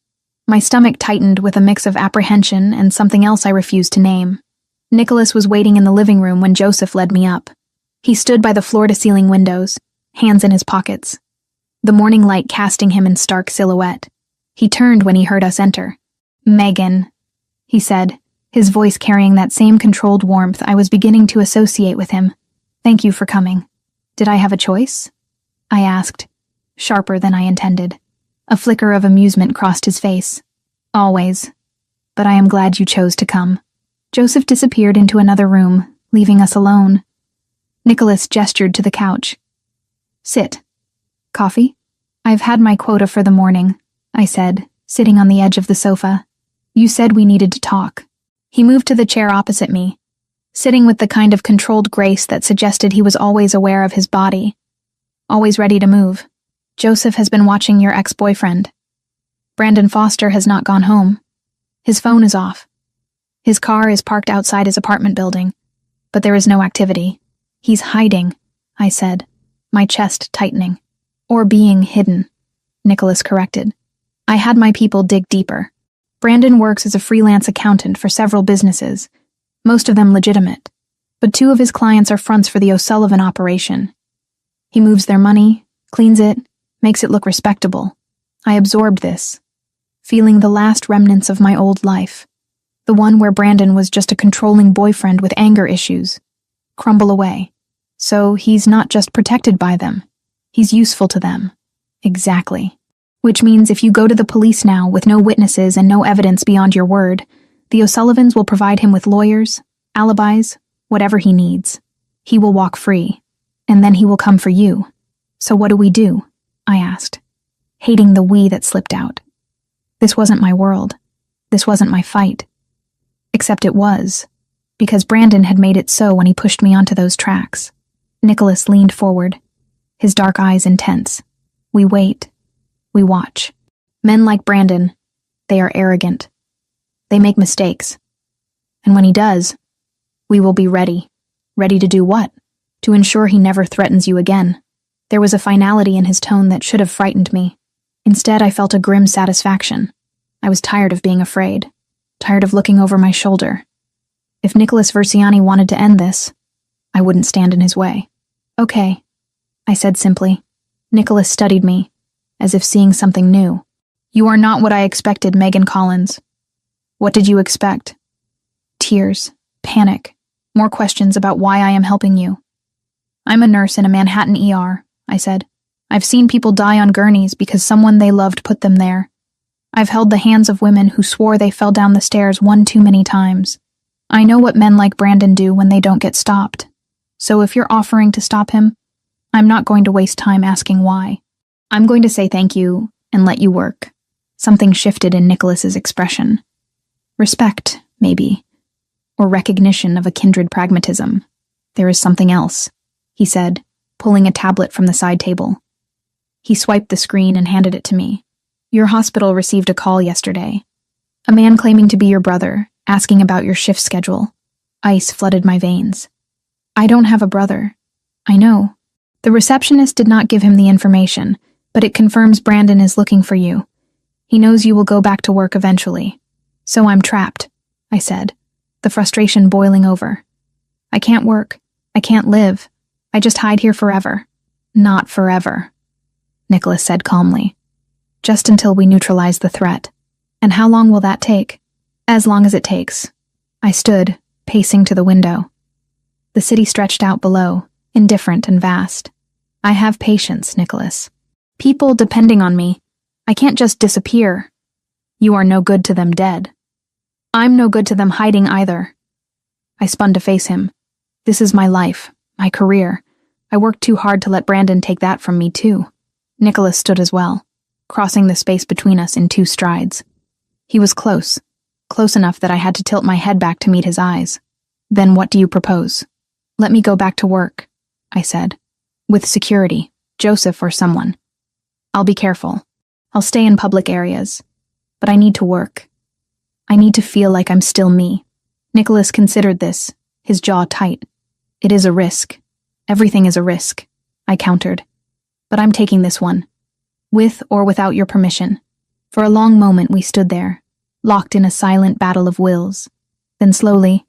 My stomach tightened with a mix of apprehension and something else I refused to name. Nicholas was waiting in the living room when Joseph led me up. He stood by the floor-to-ceiling windows, hands in his pockets, the morning light casting him in stark silhouette. He turned when he heard us enter. "Megan," he said, his voice carrying that same controlled warmth I was beginning to associate with him. "Thank you for coming." "Did I have a choice?" I asked, sharper than I intended. A flicker of amusement crossed his face. "Always. But I am glad you chose to come." Joseph disappeared into another room, leaving us alone. Nicholas gestured to the couch. "Sit. Coffee?" "I've had my quota for the morning," I said, sitting on the edge of the sofa. "You said we needed to talk." He moved to the chair opposite me, sitting with the kind of controlled grace that suggested he was always aware of his body, always ready to move. "Joseph has been watching your ex-boyfriend. Brandon Foster has not gone home. His phone is off. His car is parked outside his apartment building, but there is no activity. He's hiding," I said, my chest tightening. "Or being hidden," Nicholas corrected. I had my people dig deeper. Brandon works as a freelance accountant for several businesses, most of them legitimate, but 2 of his clients are fronts for the O'Sullivan operation. He moves their money, cleans it, makes it look respectable. I absorbed this, feeling the last remnants of my old life, the one where Brandon was just a controlling boyfriend with anger issues, crumble away. So he's not just protected by them, he's useful to them. Exactly. Which means if you go to the police now with no witnesses and no evidence beyond your word, the O'Sullivans will provide him with lawyers, alibis, whatever he needs. He will walk free, and then he will come for you. "So what do we do?" I asked, hating the "we" that slipped out. This wasn't my world. This wasn't my fight. Except it was, because Brandon had made it so when he pushed me onto those tracks. Nicholas leaned forward, his dark eyes intense. We wait. We watch. Men like Brandon, they are arrogant. They make mistakes. And when he does, we will be ready. Ready to do what? To ensure he never threatens you again. There was a finality in his tone that should have frightened me. Instead, I felt a grim satisfaction. I was tired of being afraid, tired of looking over my shoulder. If Nicholas Versiani wanted to end this, I wouldn't stand in his way. "Okay," I said simply. Nicholas studied me, as if seeing something new. "You are not what I expected, Megan Collins." "What did you expect?" Tears, panic, more questions about why I am helping you. "I'm a nurse in a Manhattan ER," I said. "I've seen people die on gurneys because someone they loved put them there. I've held the hands of women who swore they fell down the stairs one too many times. I know what men like Brandon do when they don't get stopped. So if you're offering to stop him, I'm not going to waste time asking why. I'm going to say thank you and let you work." Something shifted in Nicholas's expression. Respect, maybe, or recognition of a kindred pragmatism. "There is something else," he said, pulling a tablet from the side table. He swiped the screen and handed it to me. "Your hospital received a call yesterday. A man claiming to be your brother, asking about your shift schedule." Ice flooded my veins. "I don't have a brother." "I know." The receptionist did not give him the information, But it confirms Brandon is looking for you. He knows you will go back to work eventually. So I'm trapped, I said, the frustration boiling over. I can't work. I can't live. I just hide here forever. Not forever, Nicholas said calmly. Just until we neutralize the threat. And how long will that take? As long as it takes. I stood, pacing to the window. The city stretched out below, indifferent and vast. I have patience, Nicholas. People depending on me. I can't just disappear. You are no good to them dead. I'm no good to them hiding either. I spun to face him. This is my life, my career. I worked too hard to let Brandon take that from me too. Nicholas stood as well, crossing the space between us in 2 strides. He was close enough that I had to tilt my head back to meet his eyes. Then what do you propose? Let me go back to work, I said. With security, Joseph or someone. I'll be careful. I'll stay in public areas. But I need to work. I need to feel like I'm still me. Nicholas considered this, his jaw tight. It is a risk. Everything is a risk, I countered. But I'm taking this one. With or without your permission. For a long moment we stood there, locked in a silent battle of wills. Then slowly,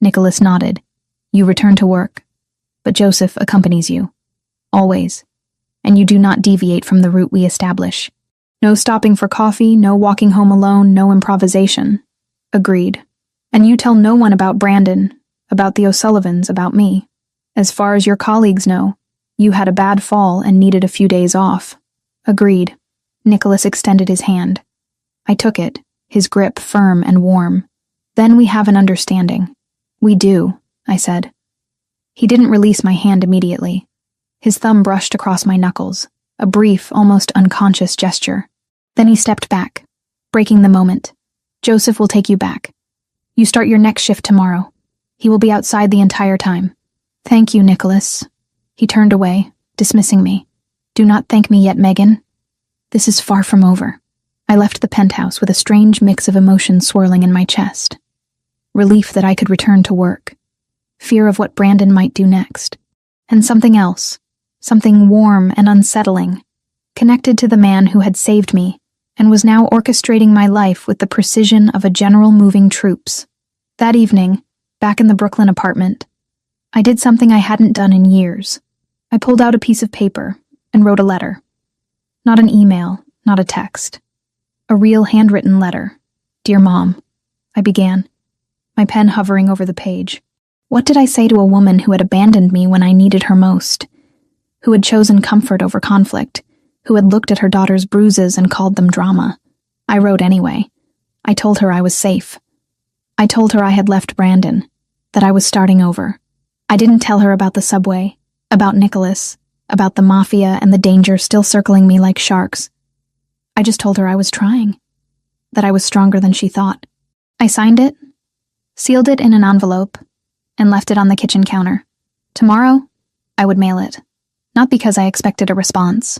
Nicholas nodded. You return to work. But Joseph accompanies you. Always. And you do not deviate from the route we establish. No stopping for coffee, no walking home alone, no improvisation. Agreed. And you tell no one about Brandon, about the O'Sullivans, about me. As far as your colleagues know, you had a bad fall and needed a few days off. Agreed. Nicholas extended his hand. I took it, his grip firm and warm. Then we have an understanding. We do, I said. He didn't release my hand immediately. His thumb brushed across my knuckles, a brief, almost unconscious gesture. Then he stepped back, breaking the moment. Joseph will take you back. You start your next shift tomorrow. He will be outside the entire time. Thank you, Nicholas. He turned away, dismissing me. Do not thank me yet, Megan. This is far from over. I left the penthouse with a strange mix of emotions swirling in my chest. Relief that I could return to work. Fear of what Brandon might do next. And something else. Something warm and unsettling, connected to the man who had saved me and was now orchestrating my life with the precision of a general moving troops. That evening, back in the Brooklyn apartment, I did something I hadn't done in years. I pulled out a piece of paper and wrote a letter. Not an email, not a text. A real handwritten letter. Dear Mom, I began, my pen hovering over the page. What did I say to a woman who had abandoned me when I needed her most? Who had chosen comfort over conflict, who had looked at her daughter's bruises and called them drama. I wrote anyway. I told her I was safe. I told her I had left Brandon, that I was starting over. I didn't tell her about the subway, about Nicholas, about the Mafia and the danger still circling me like sharks. I just told her I was trying, that I was stronger than she thought. I signed it, sealed it in an envelope, and left it on the kitchen counter. Tomorrow, I would mail it. Not because I expected a response,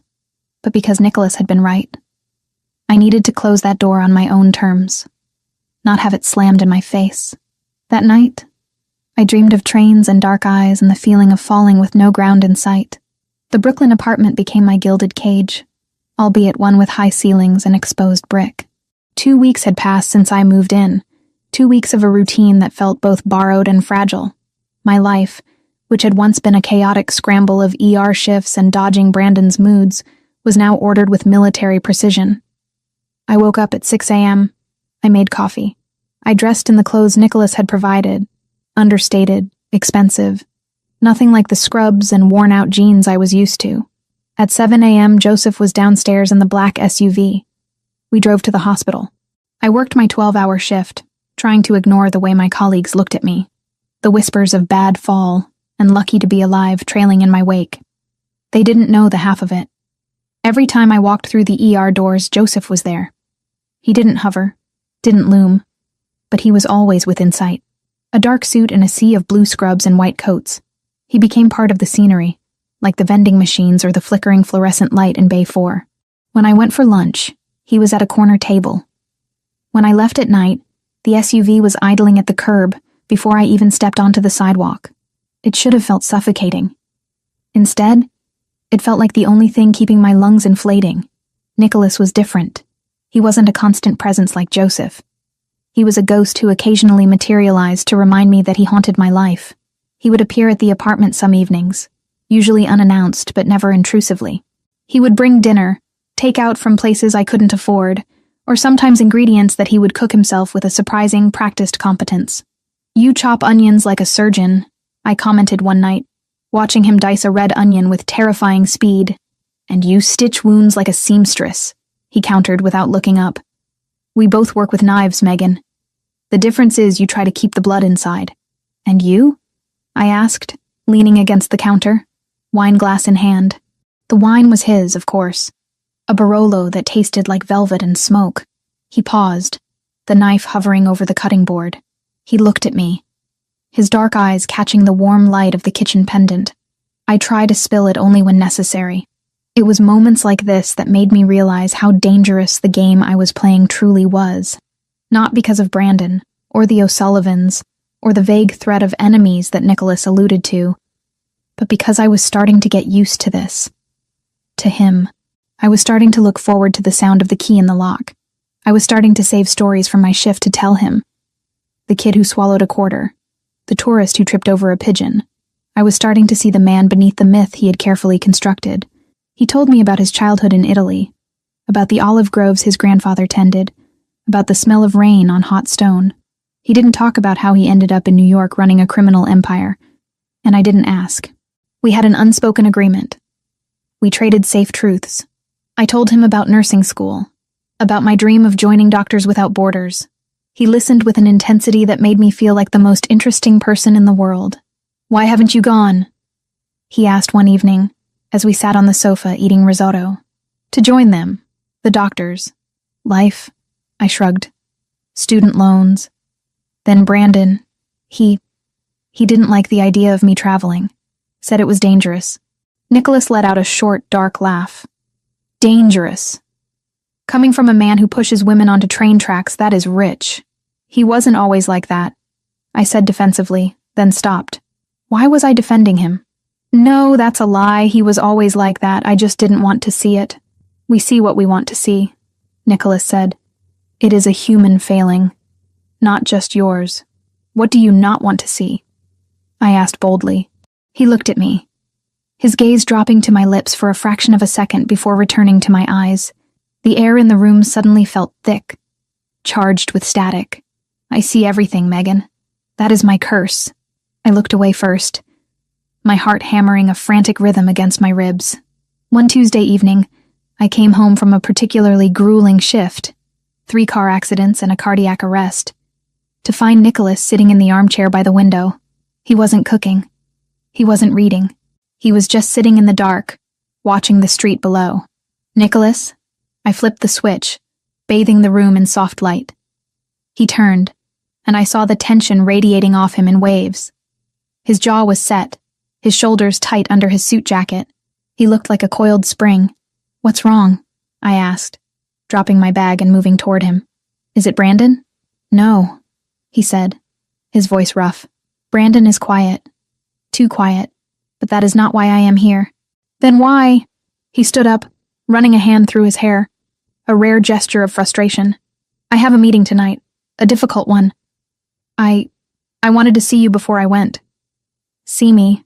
but because Nicholas had been right. I needed to close that door on my own terms, not have it slammed in my face. That night, I dreamed of trains and dark eyes and the feeling of falling with no ground in sight. The Brooklyn apartment became my gilded cage, albeit one with high ceilings and exposed brick. 2 weeks had passed since I moved in, 2 weeks of a routine that felt both borrowed and fragile. My life, which had once been a chaotic scramble of ER shifts and dodging Brandon's moods, was now ordered with military precision. I woke up at 6 a.m. I made coffee. I dressed in the clothes Nicholas had provided, understated, expensive, nothing like the scrubs and worn-out jeans I was used to. At 7 a.m., Joseph was downstairs in the black SUV. We drove to the hospital. I worked my 12-hour shift, trying to ignore the way my colleagues looked at me, the whispers of bad fall, and lucky to be alive trailing in my wake. They didn't know the half of it. Every time I walked through the ER doors, Joseph was there. He didn't hover, didn't loom, but he was always within sight. A dark suit and a sea of blue scrubs and white coats. He became part of the scenery, like the vending machines or the flickering fluorescent light in Bay 4. When I went for lunch, he was at a corner table. When I left at night, the SUV was idling at the curb before I even stepped onto the sidewalk. It should have felt suffocating. Instead, It felt like the only thing keeping my lungs inflating. Nicholas was different. He wasn't a constant presence like Joseph. He was a ghost who occasionally materialized to remind me that he haunted my life. He would appear at the apartment some evenings, usually unannounced but never intrusively. He would bring dinner, take out from places I couldn't afford, or sometimes ingredients that he would cook himself with a surprising, practiced competence. "You chop onions like a surgeon," I commented one night, watching him dice a red onion with terrifying speed. "And you stitch wounds like a seamstress," he countered without looking up. "We both work with knives, Megan. The difference is you try to keep the blood inside." "And you?" I asked, leaning against the counter, wine glass in hand. The wine was his, of course. A Barolo that tasted like velvet and smoke. He paused, the knife hovering over the cutting board. He looked at me, his dark eyes catching the warm light of the kitchen pendant. I try to spill it only when necessary. It was moments like this that made me realize how dangerous the game I was playing truly was. Not because of Brandon, or the O'Sullivans, or the vague threat of enemies that Nicholas alluded to, but because I was starting to get used to this. To him. I was starting to look forward to the sound of the key in the lock. I was starting to save stories from my shift to tell him. The kid who swallowed a quarter. The tourist who tripped over a pigeon. I was starting to see the man beneath the myth he had carefully constructed. He told me about his childhood in Italy, about the olive groves his grandfather tended, about the smell of rain on hot stone. He didn't talk about how he ended up in New York running a criminal empire, and I didn't ask. We had an unspoken agreement. We traded safe truths. I told him about nursing school, about my dream of joining Doctors Without Borders. He listened with an intensity that made me feel like the most interesting person in the world. "Why haven't you gone?" he asked one evening, as we sat on the sofa eating risotto. "To join them, the doctors. Life," I shrugged. "Student loans." Then Brandon, he didn't like the idea of me traveling, said it was dangerous. Nicholas let out a short, dark laugh. Dangerous. Coming from a man who pushes women onto train tracks, that is rich. He wasn't always like that, I said defensively, then stopped. Why was I defending him? No, that's a lie. He was always like that. I just didn't want to see it. We see what we want to see, Nicholas said. It is a human failing. Not just yours. What do you not want to see? I asked boldly. He looked at me, his gaze dropping to my lips for a fraction of a second before returning to my eyes. The air in the room suddenly felt thick, charged with static. I see everything, Megan. That is my curse. I looked away first, my heart hammering a frantic rhythm against my ribs. One Tuesday evening, I came home from a particularly grueling shift, 3 car accidents and a cardiac arrest, to find Nicholas sitting in the armchair by the window. He wasn't cooking. He wasn't reading. He was just sitting in the dark, watching the street below. Nicholas? I flipped the switch, bathing the room in soft light. He turned, and I saw the tension radiating off him in waves. His jaw was set, his shoulders tight under his suit jacket. He looked like a coiled spring. What's wrong? I asked, dropping my bag and moving toward him. Is it Brandon? No, he said, his voice rough. Brandon is quiet. Too quiet. But that is not why I am here. Then why? He stood up, running a hand through his hair, a rare gesture of frustration. I have a meeting tonight, a difficult one. I wanted to see you before I went. See me,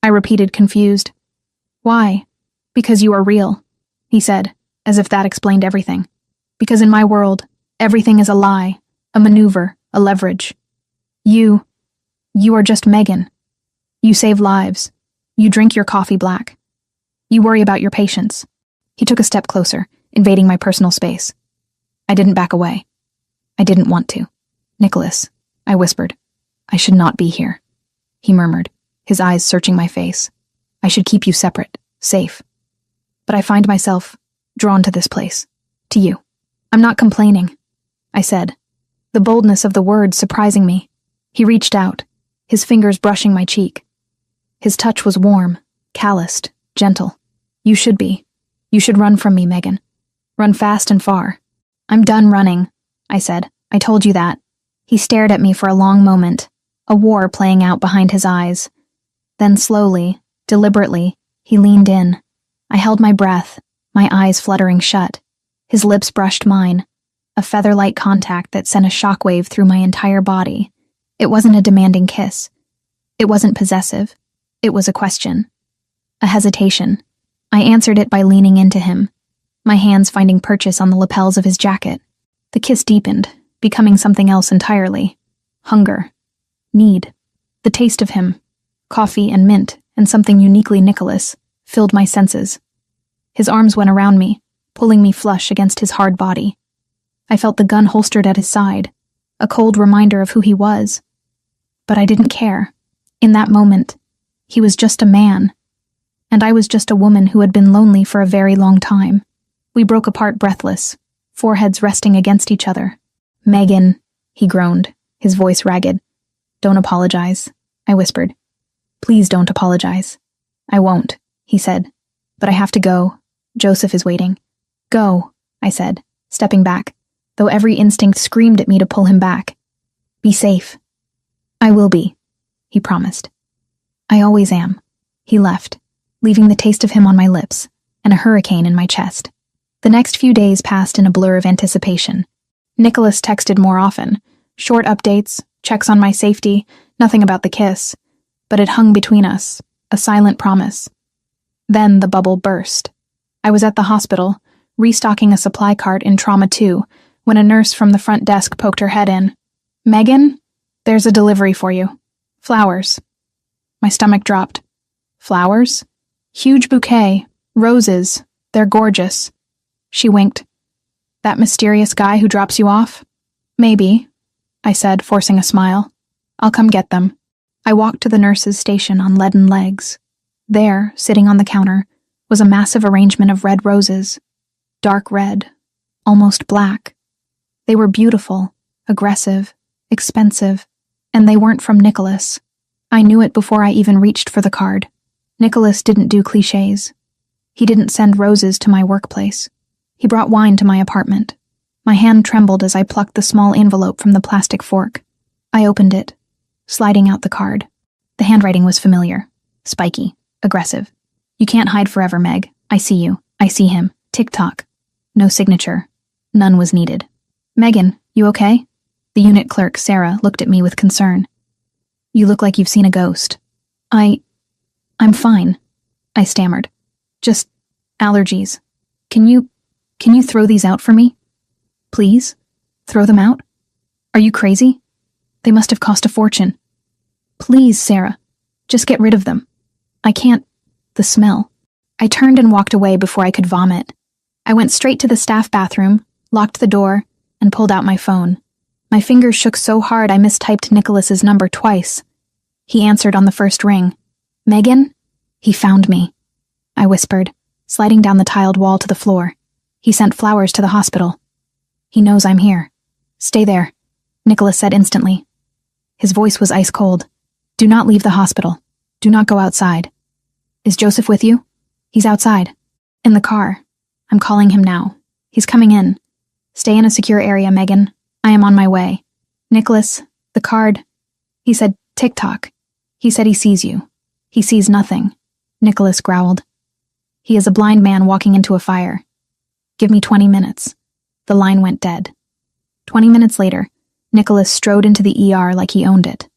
I repeated, confused. Why? Because you are real, he said, as if that explained everything. Because in my world, everything is a lie, a maneuver, a leverage. You are just Megan. You save lives. You drink your coffee black. You worry about your patients. He took a step closer, invading my personal space. I didn't back away. I didn't want to. Nicholas, I whispered. I should not be here. He murmured, his eyes searching my face. I should keep you separate, safe. But I find myself drawn to this place, to you. I'm not complaining, I said, the boldness of the words surprising me. He reached out, his fingers brushing my cheek. His touch was warm, calloused, gentle. You should be. You should run from me, Megan. Run fast and far. I'm done running, I said. I told you that. He stared at me for a long moment, a war playing out behind his eyes. Then slowly, deliberately, he leaned in, I held my breath, my eyes fluttering shut. His lips brushed mine, a feather-light contact that sent a shockwave through my entire body. It wasn't a demanding kiss. It wasn't possessive. It was a question. A hesitation. I answered it by leaning into him, my hands finding purchase on the lapels of his jacket. The kiss deepened, becoming something else entirely. Hunger. Need. The taste of him, coffee and mint, and something uniquely Nicholas, filled my senses. His arms went around me, pulling me flush against his hard body. I felt the gun holstered at his side, a cold reminder of who he was. But I didn't care. In that moment, he was just a man, and I was just a woman who had been lonely for a very long time. We broke apart breathless, foreheads resting against each other. "Megan," he groaned, his voice ragged. "Don't apologize," I whispered. "Please don't apologize." "I won't," he said. "But I have to go. Joseph is waiting." "Go," I said, stepping back, though every instinct screamed at me to pull him back. "Be safe." "I will be," he promised. "I always am." He left, leaving the taste of him on my lips and a hurricane in my chest. The next few days passed in a blur of anticipation. Nicholas texted more often, short updates, checks on my safety, nothing about the kiss, but it hung between us, a silent promise. Then the bubble burst. I was at the hospital, restocking a supply cart in Trauma 2, when a nurse from the front desk poked her head in. "Megan, there's a delivery for you. Flowers." My stomach dropped. "Flowers?" "Huge bouquet. Roses. They're gorgeous." She winked. "That mysterious guy who drops you off?" "Maybe," I said, forcing a smile. "I'll come get them." I walked to the nurse's station on leaden legs. There, sitting on the counter, was a massive arrangement of red roses. Dark red. Almost black. They were beautiful, aggressive, expensive, and they weren't from Nicholas. I knew it before I even reached for the card. Nicholas didn't do clichés. He didn't send roses to my workplace. He brought wine to my apartment. My hand trembled as I plucked the small envelope from the plastic fork. I opened it, sliding out the card. The handwriting was familiar, spiky, aggressive. "You can't hide forever, Meg. I see you. I see him. Tick-tock." No signature. None was needed. "Megan, you okay?" The unit clerk, Sarah, looked at me with concern. "You look like you've seen a ghost." I'm fine," I stammered. "Just allergies. Can you throw these out for me? Please? Throw them out? Are you crazy? They must have cost a fortune. Please, Sarah, just get rid of them. I can't. The smell." I turned and walked away before I could vomit. I went straight to the staff bathroom, locked the door, and pulled out my phone. My fingers shook so hard I mistyped Nicholas's number twice. He answered on the first ring. "Megan?" "He found me," I whispered, sliding down the tiled wall to the floor. "He sent flowers to the hospital. He knows I'm here." "Stay there," Nicholas said instantly. His voice was ice cold. "Do not leave the hospital. Do not go outside." "Is Joseph with you?" "He's outside. In the car. I'm calling him now. He's coming in. Stay in a secure area, Megan. I am on my way." "Nicholas, the card." He said, "Tick-tock." "He said he sees you." "He sees nothing," Nicholas growled. "He is a blind man walking into a fire. Give me 20 minutes. The line went dead. 20 minutes later, Nicholas strode into the ER like he owned it.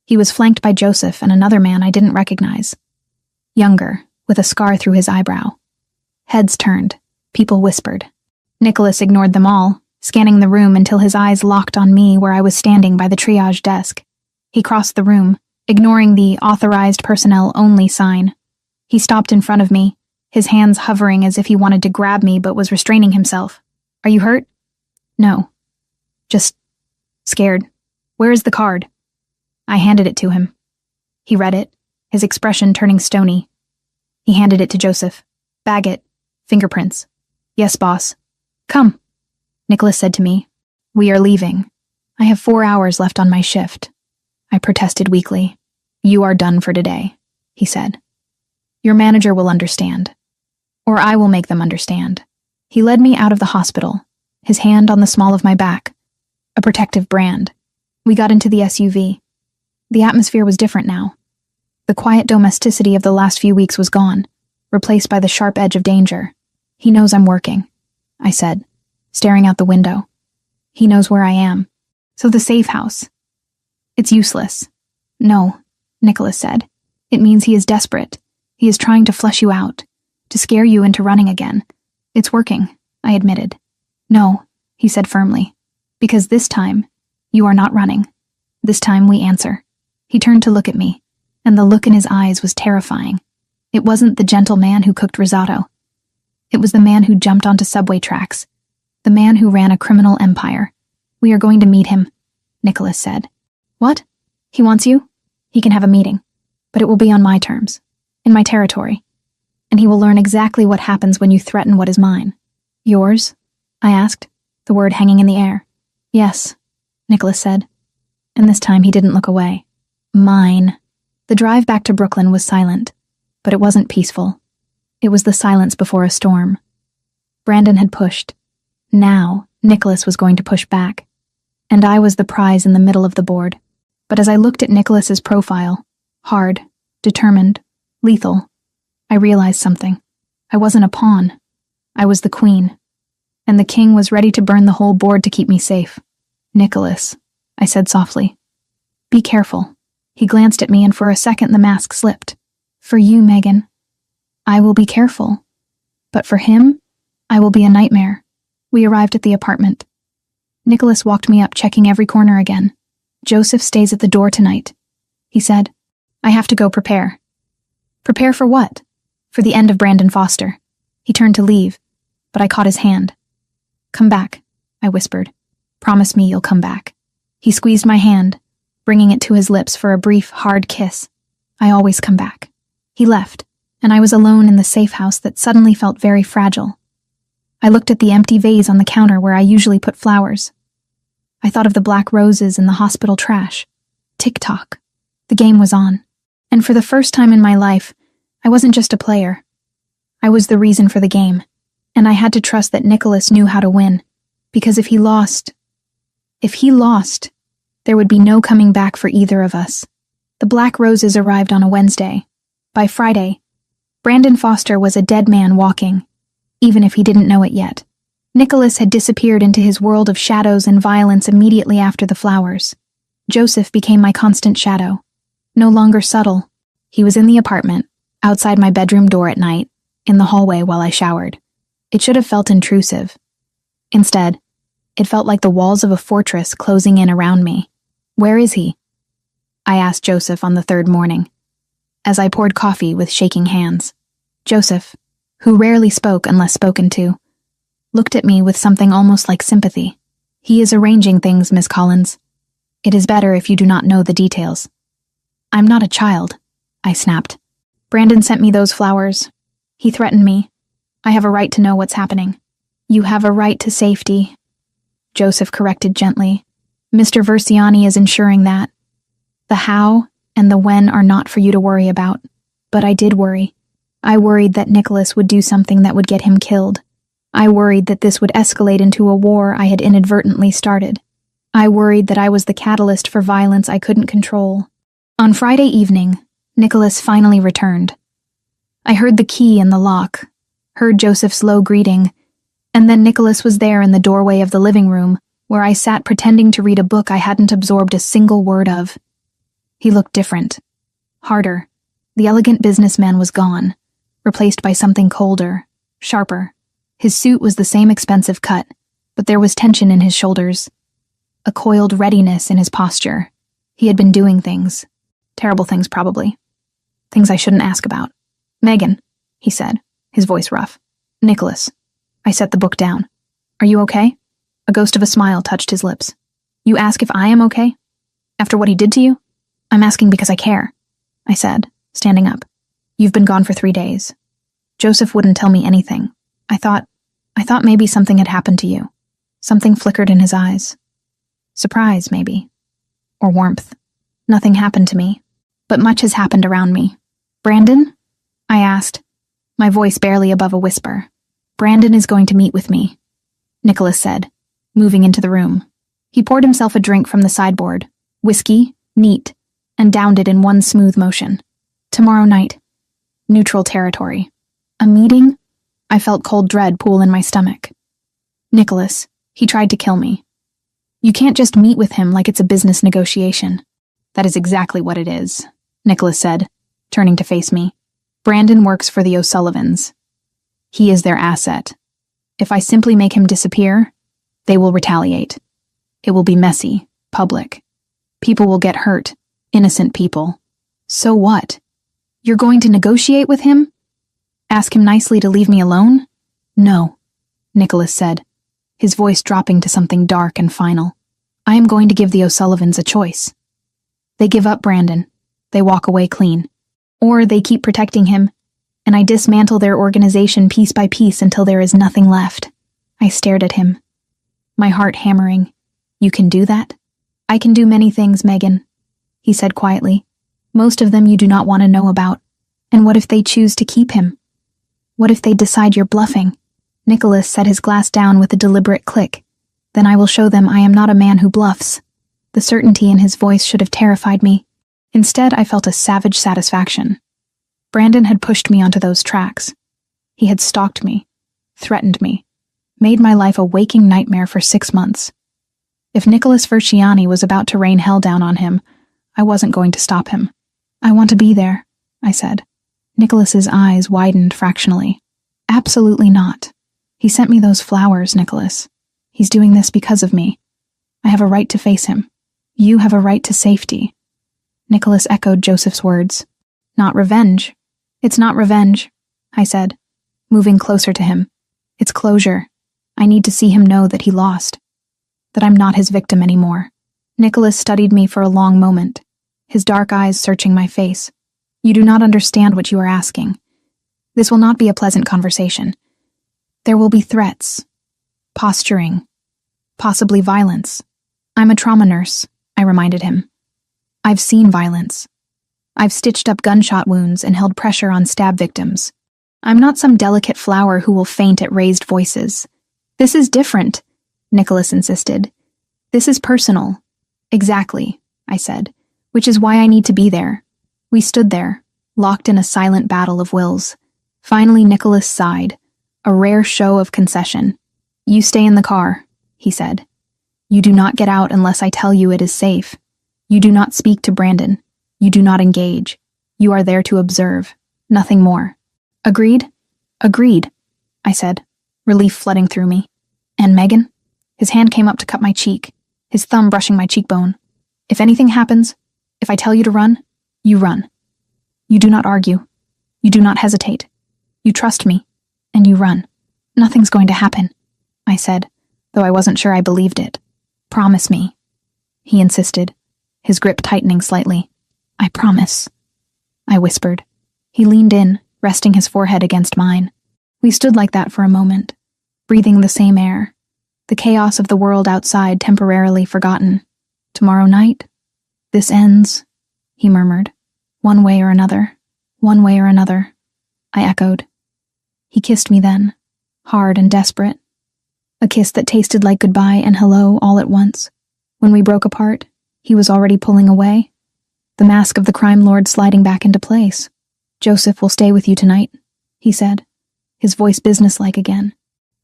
He was flanked by Joseph and another man I didn't recognize. Younger, with a scar through his eyebrow. Heads turned. People whispered. Nicholas ignored them all, scanning the room until his eyes locked on me where I was standing by the triage desk. He crossed the room, ignoring the authorized personnel only sign. He stopped in front of me, his hands hovering as if he wanted to grab me but was restraining himself. "Are you hurt?" "No. Just scared. Where is the card?" I handed it to him. He read it, his expression turning stony. He handed it to Joseph. "Bag it. Fingerprints." "Yes, boss." "Come," Nicholas said to me. "We are leaving. I have 4 hours left on my shift." I protested weakly. "You are done for today," he said. "Your manager will understand. Or I will make them understand." He led me out of the hospital, his hand on the small of my back, a protective brand. We got into the SUV. The atmosphere was different now. The quiet domesticity of the last few weeks was gone. replaced by the sharp edge of danger. He knows I'm working, I said, staring out the window. He knows where I am. So the safe house. It's useless. No, Nicholas said. It means he is desperate. He is trying to flush you out, to scare you into running again. It's working, I admitted. No, he said firmly, because this time, you are not running. This time we answer. He turned to look at me, and the look in his eyes was terrifying. It wasn't the gentle man who cooked risotto. It was the man who jumped onto subway tracks, the man who ran a criminal empire. We are going to meet him, Nicholas said. What? He wants you? He can have a meeting, but it will be on my terms, in my territory, and he will learn exactly what happens when you threaten what is mine. Yours? I asked, the word hanging in the air. Yes, Nicholas said, and this time he didn't look away. Mine. The drive back to Brooklyn was silent, but it wasn't peaceful. It was the silence before a storm. Brandon had pushed. Now, Nicholas was going to push back, and I was the prize in the middle of the board. But as I looked at Nicholas's profile, hard, determined, lethal, I realized something. I wasn't a pawn. I was the queen, and the king was ready to burn the whole board to keep me safe. Nicholas, I said softly. Be careful. He glanced at me, and for a second the mask slipped. For you, Megan, I will be careful. But for him, I will be a nightmare. We arrived at the apartment. Nicholas walked me up, checking every corner again. Joseph stays at the door tonight, he said. I have to go prepare. Prepare for what? For the end of Brandon Foster. He turned to leave, but I caught his hand. Come back, I whispered. Promise me you'll come back. He squeezed my hand, bringing it to his lips for a brief, hard kiss. I always come back. He left, and I was alone in the safe house that suddenly felt very fragile. I looked at the empty vase on the counter where I usually put flowers. I thought of the black roses in the hospital trash. Tick-tock. The game was on. And for the first time in my life, I wasn't just a player. I was the reason for the game. And I had to trust that Nicholas knew how to win. Because if he lost, there would be no coming back for either of us. The black roses arrived on a Wednesday. By Friday, Brandon Foster was a dead man walking, even if he didn't know it yet. Nicholas had disappeared into his world of shadows and violence immediately after the flowers. Joseph became my constant shadow. No longer subtle. He was in the apartment, outside my bedroom door at night, in the hallway while I showered. It should have felt intrusive. Instead, it felt like the walls of a fortress closing in around me. Where is he? I asked Joseph on the third morning, as I poured coffee with shaking hands. Joseph, who rarely spoke unless spoken to, looked at me with something almost like sympathy. He is arranging things, Miss Collins. It is better if you do not know the details. I'm not a child, I snapped. Brandon sent me those flowers. He threatened me. I have a right to know what's happening. You have a right to safety, Joseph corrected gently. Mr. Versiani is ensuring that. The how and the when are not for you to worry about. But I did worry. I worried that Nicholas would do something that would get him killed. I worried that this would escalate into a war I had inadvertently started. I worried that I was the catalyst for violence I couldn't control. On Friday evening, Nicholas finally returned. I heard the key in the lock, heard Joseph's low greeting, and then Nicholas was there in the doorway of the living room, where I sat pretending to read a book I hadn't absorbed a single word of. He looked different. Harder. The elegant businessman was gone, replaced by something colder, sharper. His suit was the same expensive cut, but there was tension in his shoulders, a coiled readiness in his posture. He had been doing things. Terrible things, probably. Things I shouldn't ask about. Megan, he said, his voice rough. Nicholas. I set the book down. Are you okay? A ghost of a smile touched his lips. You ask if I am okay? After what he did to you? I'm asking because I care, I said, standing up. You've been gone for 3 days. Joseph wouldn't tell me anything. I thought maybe something had happened to you. Something flickered in his eyes. Surprise, maybe. Or warmth. Nothing happened to me, but much has happened around me. Brandon? I asked, my voice barely above a whisper. Brandon is going to meet with me, Nicholas said, moving into the room. He poured himself a drink from the sideboard, whiskey, neat, and downed it in one smooth motion. Tomorrow night. Neutral territory. A meeting? I felt cold dread pool in my stomach. Nicholas, he tried to kill me. You can't just meet with him like it's a business negotiation. That is exactly what it is, Nicholas said, turning to face me. Brandon works for the O'Sullivans. He is their asset. If I simply make him disappear, they will retaliate. It will be messy, public. People will get hurt, innocent people. So what? You're going to negotiate with him? Ask him nicely to leave me alone? No, Nicholas said, his voice dropping to something dark and final. I am going to give the O'Sullivans a choice. They give up Brandon. They walk away clean. Or they keep protecting him, and I dismantle their organization piece by piece until there is nothing left. I stared at him, my heart hammering. You can do that? I can do many things, Megan, he said quietly. Most of them you do not want to know about. And what if they choose to keep him? What if they decide you're bluffing? Nicholas set his glass down with a deliberate click. Then I will show them I am not a man who bluffs. The certainty in his voice should have terrified me. Instead, I felt a savage satisfaction. Brandon had pushed me onto those tracks. He had stalked me, threatened me, made my life a waking nightmare for 6 months. If Nicholas Versiani was about to rain hell down on him, I wasn't going to stop him. I want to be there, I said. Nicholas's eyes widened fractionally. Absolutely not. He sent me those flowers, Nicholas. He's doing this because of me. I have a right to face him. You have a right to safety. Nicholas echoed Joseph's words. Not revenge. It's not revenge, I said, moving closer to him. It's closure. I need to see him know that he lost. That I'm not his victim anymore. Nicholas studied me for a long moment, his dark eyes searching my face. You do not understand what you are asking. This will not be a pleasant conversation. There will be threats, posturing, possibly violence. I'm a trauma nurse, I reminded him. I've seen violence. I've stitched up gunshot wounds and held pressure on stab victims. I'm not some delicate flower who will faint at raised voices. This is different, Nicholas insisted. This is personal. Exactly, I said, which is why I need to be there. We stood there, locked in a silent battle of wills. Finally, Nicholas sighed, a rare show of concession. You stay in the car, he said. You do not get out unless I tell you it is safe. You do not speak to Brandon. You do not engage. You are there to observe, nothing more. Agreed? Agreed, I said, relief flooding through me. And Megan? His hand came up to cut my cheek, his thumb brushing my cheekbone. If anything happens, if I tell you to run, you run. You do not argue. You do not hesitate. You trust me, and you run. Nothing's going to happen, I said, though I wasn't sure I believed it. Promise me, he insisted, his grip tightening slightly. I promise, I whispered. He leaned in, resting his forehead against mine. We stood like that for a moment, breathing the same air, the chaos of the world outside temporarily forgotten. Tomorrow night, this ends, he murmured. One way or another, one way or another, I echoed. He kissed me then, hard and desperate. A kiss that tasted like goodbye and hello all at once. When we broke apart, he was already pulling away, the mask of the crime lord sliding back into place. Joseph will stay with you tonight, he said, his voice businesslike again.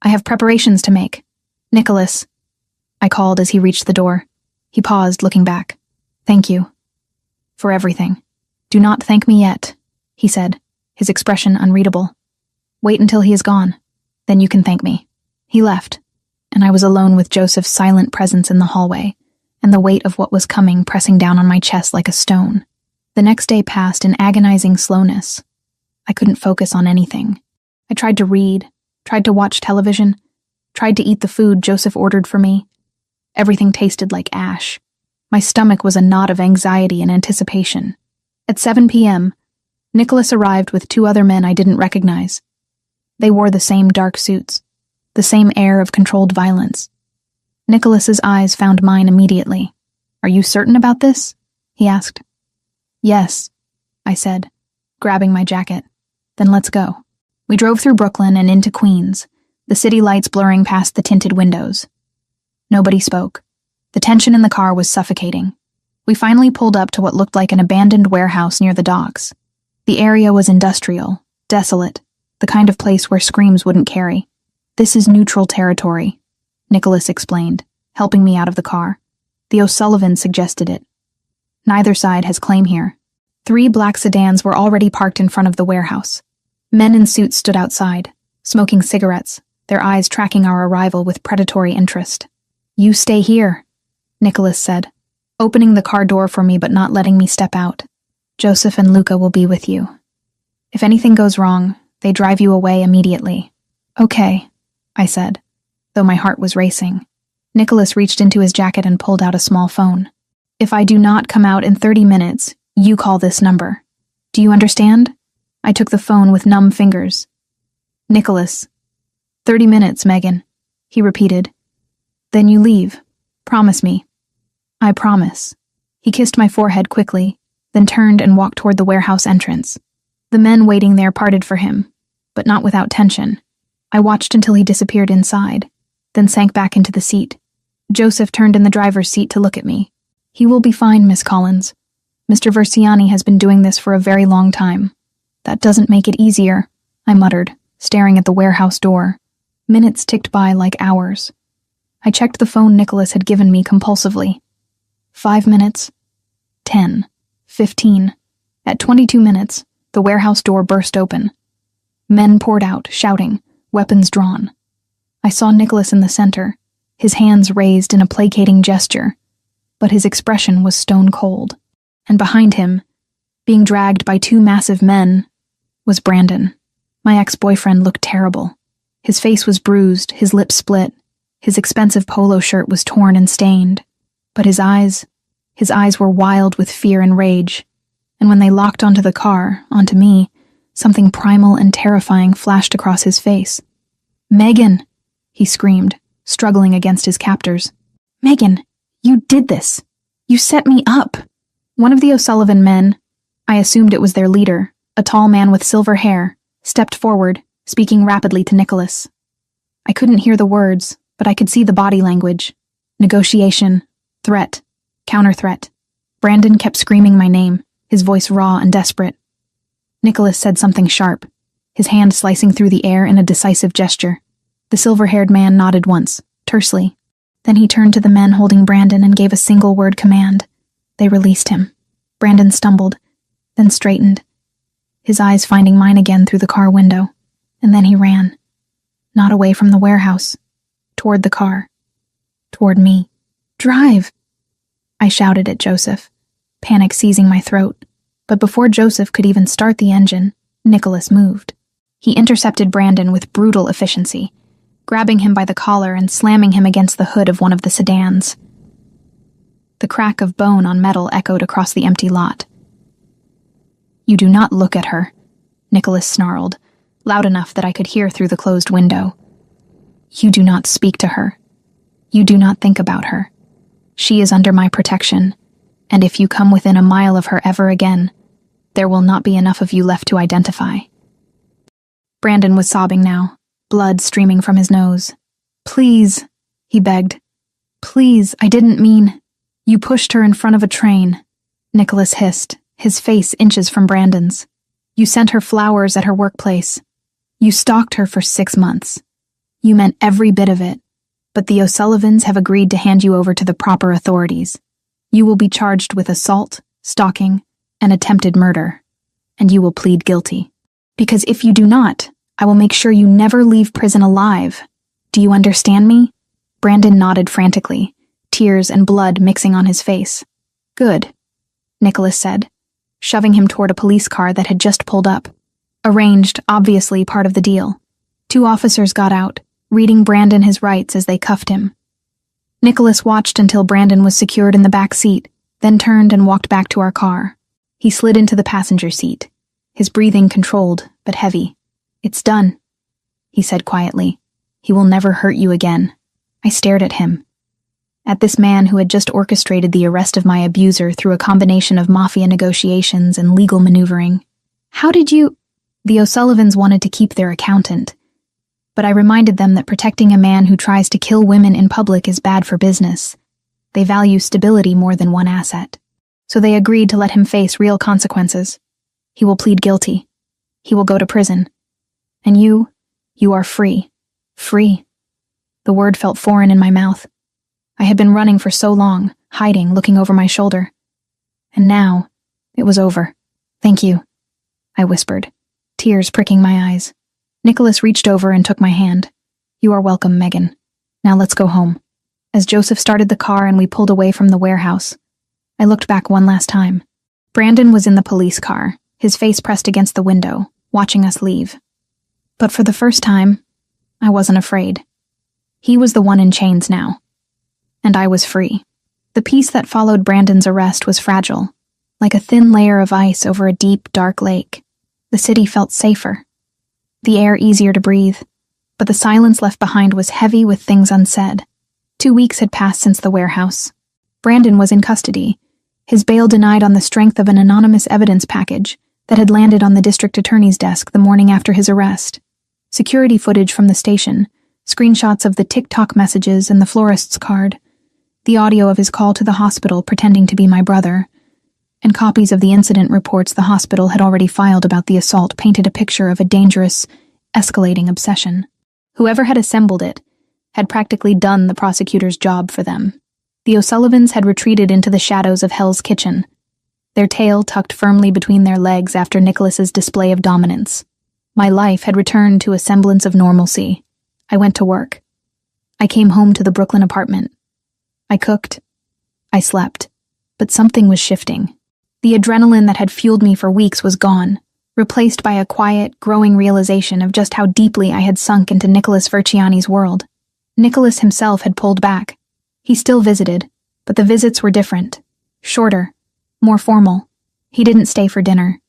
I have preparations to make. Nicholas, I called as he reached the door. He paused, looking back. Thank you. For everything. Do not thank me yet, he said, his expression unreadable. Wait until he is gone. Then you can thank me. He left, and I was alone with Joseph's silent presence in the hallway, and the weight of what was coming pressing down on my chest like a stone. The next day passed in agonizing slowness. I couldn't focus on anything. I tried to read, tried to watch television, tried to eat the food Joseph ordered for me. Everything tasted like ash. My stomach was a knot of anxiety and anticipation. At 7 p.m., Nicholas arrived with 2 other men I didn't recognize. They wore the same dark suits, the same air of controlled violence. Nicholas's eyes found mine immediately. Are you certain about this? He asked. Yes, I said, grabbing my jacket. Then let's go. We drove through Brooklyn and into Queens, the city lights blurring past the tinted windows. Nobody spoke. The tension in the car was suffocating. We finally pulled up to what looked like an abandoned warehouse near the docks. The area was industrial, desolate, the kind of place where screams wouldn't carry. This is neutral territory, Nicholas explained, helping me out of the car. The O'Sullivans suggested it. Neither side has claim here. 3 black sedans were already parked in front of the warehouse. Men in suits stood outside, smoking cigarettes, their eyes tracking our arrival with predatory interest. You stay here, Nicholas said, opening the car door for me but not letting me step out. Joseph and Luca will be with you. If anything goes wrong, they drive you away immediately. Okay, I said, though my heart was racing. Nicholas reached into his jacket and pulled out a small phone. If I do not come out in 30 minutes, you call this number. Do you understand? I took the phone with numb fingers. Nicholas. 30 minutes, Megan, he repeated. Then you leave. Promise me. I promise. He kissed my forehead quickly, then turned and walked toward the warehouse entrance. The men waiting there parted for him, but not without tension. I watched until he disappeared inside, then sank back into the seat. Joseph turned in the driver's seat to look at me. He will be fine, Miss Collins. Mr. Versiani has been doing this for a very long time. That doesn't make it easier, I muttered, staring at the warehouse door. Minutes ticked by like hours. I checked the phone Nicholas had given me compulsively. 5 minutes. 10. 15. At 22 minutes, the warehouse door burst open. Men poured out, shouting, weapons drawn. I saw Nicholas in the center, his hands raised in a placating gesture, but his expression was stone cold. And behind him, being dragged by 2 massive men, was Brandon. My ex-boyfriend looked terrible. His face was bruised, his lips split, his expensive polo shirt was torn and stained, but his eyes were wild with fear and rage, and when they locked onto the car, onto me, something primal and terrifying flashed across his face. Megan, he screamed, struggling against his captors. Megan, you did this. You set me up. One of the O'Sullivan men, I assumed it was their leader, a tall man with silver hair, stepped forward, speaking rapidly to Nicholas. I couldn't hear the words, but I could see the body language. Negotiation, threat, counter-threat. Brandon kept screaming my name, his voice raw and desperate. Nicholas said something sharp, his hand slicing through the air in a decisive gesture. The silver-haired man nodded once, tersely. Then he turned to the men holding Brandon and gave a single-word command. They released him. Brandon stumbled, then straightened, his eyes finding mine again through the car window, and then he ran. Not away from the warehouse. Toward the car. Toward me. Drive! I shouted at Joseph, panic seizing my throat. But before Joseph could even start the engine, Nicholas moved. He intercepted Brandon with brutal efficiency, grabbing him by the collar and slamming him against the hood of one of the sedans. The crack of bone on metal echoed across the empty lot. You do not look at her, Nicholas snarled, loud enough that I could hear through the closed window. You do not speak to her. You do not think about her. She is under my protection, and if you come within a mile of her ever again, there will not be enough of you left to identify. Brandon was sobbing now, blood streaming from his nose. Please, he begged. Please, I didn't mean... You pushed her in front of a train, Nicholas hissed, his face inches from Brandon's. You sent her flowers at her workplace. You stalked her for 6 months. You meant every bit of it, but the O'Sullivans have agreed to hand you over to the proper authorities. You will be charged with assault, stalking, and attempted murder, and you will plead guilty. Because if you do not, I will make sure you never leave prison alive. Do you understand me? Brandon nodded frantically, tears and blood mixing on his face. Good, Nicholas said, shoving him toward a police car that had just pulled up. Arranged, obviously part of the deal. 2 officers got out, reading Brandon his rights as they cuffed him. Nicholas watched until Brandon was secured in the back seat, then turned and walked back to our car. He slid into the passenger seat, his breathing controlled but heavy. It's done, he said quietly. He will never hurt you again. I stared at him. At this man who had just orchestrated the arrest of my abuser through a combination of mafia negotiations and legal maneuvering. How did you... The O'Sullivans wanted to keep their accountant, but I reminded them that protecting a man who tries to kill women in public is bad for business. They value stability more than one asset. So they agreed to let him face real consequences. He will plead guilty. He will go to prison. And you are free. Free. The word felt foreign in my mouth. I had been running for so long, hiding, looking over my shoulder. And now, it was over. Thank you, I whispered, tears pricking my eyes. Nicholas reached over and took my hand. You are welcome, Megan. Now let's go home. As Joseph started the car and we pulled away from the warehouse, I looked back one last time. Brandon was in the police car, his face pressed against the window, watching us leave. But for the first time, I wasn't afraid. He was the one in chains now. And I was free. The peace that followed Brandon's arrest was fragile, like a thin layer of ice over a deep, dark lake. The city felt safer, the air easier to breathe, but the silence left behind was heavy with things unsaid. 2 weeks had passed since the warehouse. Brandon was in custody, his bail denied on the strength of an anonymous evidence package that had landed on the district attorney's desk the morning after his arrest. Security footage from the station, screenshots of the TikTok messages and the florist's card, the audio of his call to the hospital pretending to be my brother, and copies of the incident reports the hospital had already filed about the assault painted a picture of a dangerous, escalating obsession. Whoever had assembled it had practically done the prosecutor's job for them. The O'Sullivans had retreated into the shadows of Hell's Kitchen, their tail tucked firmly between their legs after Nicholas's display of dominance. My life had returned to a semblance of normalcy. I went to work. I came home to the Brooklyn apartment. I cooked. I slept. But something was shifting. The adrenaline that had fueled me for weeks was gone, replaced by a quiet, growing realization of just how deeply I had sunk into Nicholas Verciani's world. Nicholas himself had pulled back. He still visited, but the visits were different. Shorter. More formal. He didn't stay for dinner.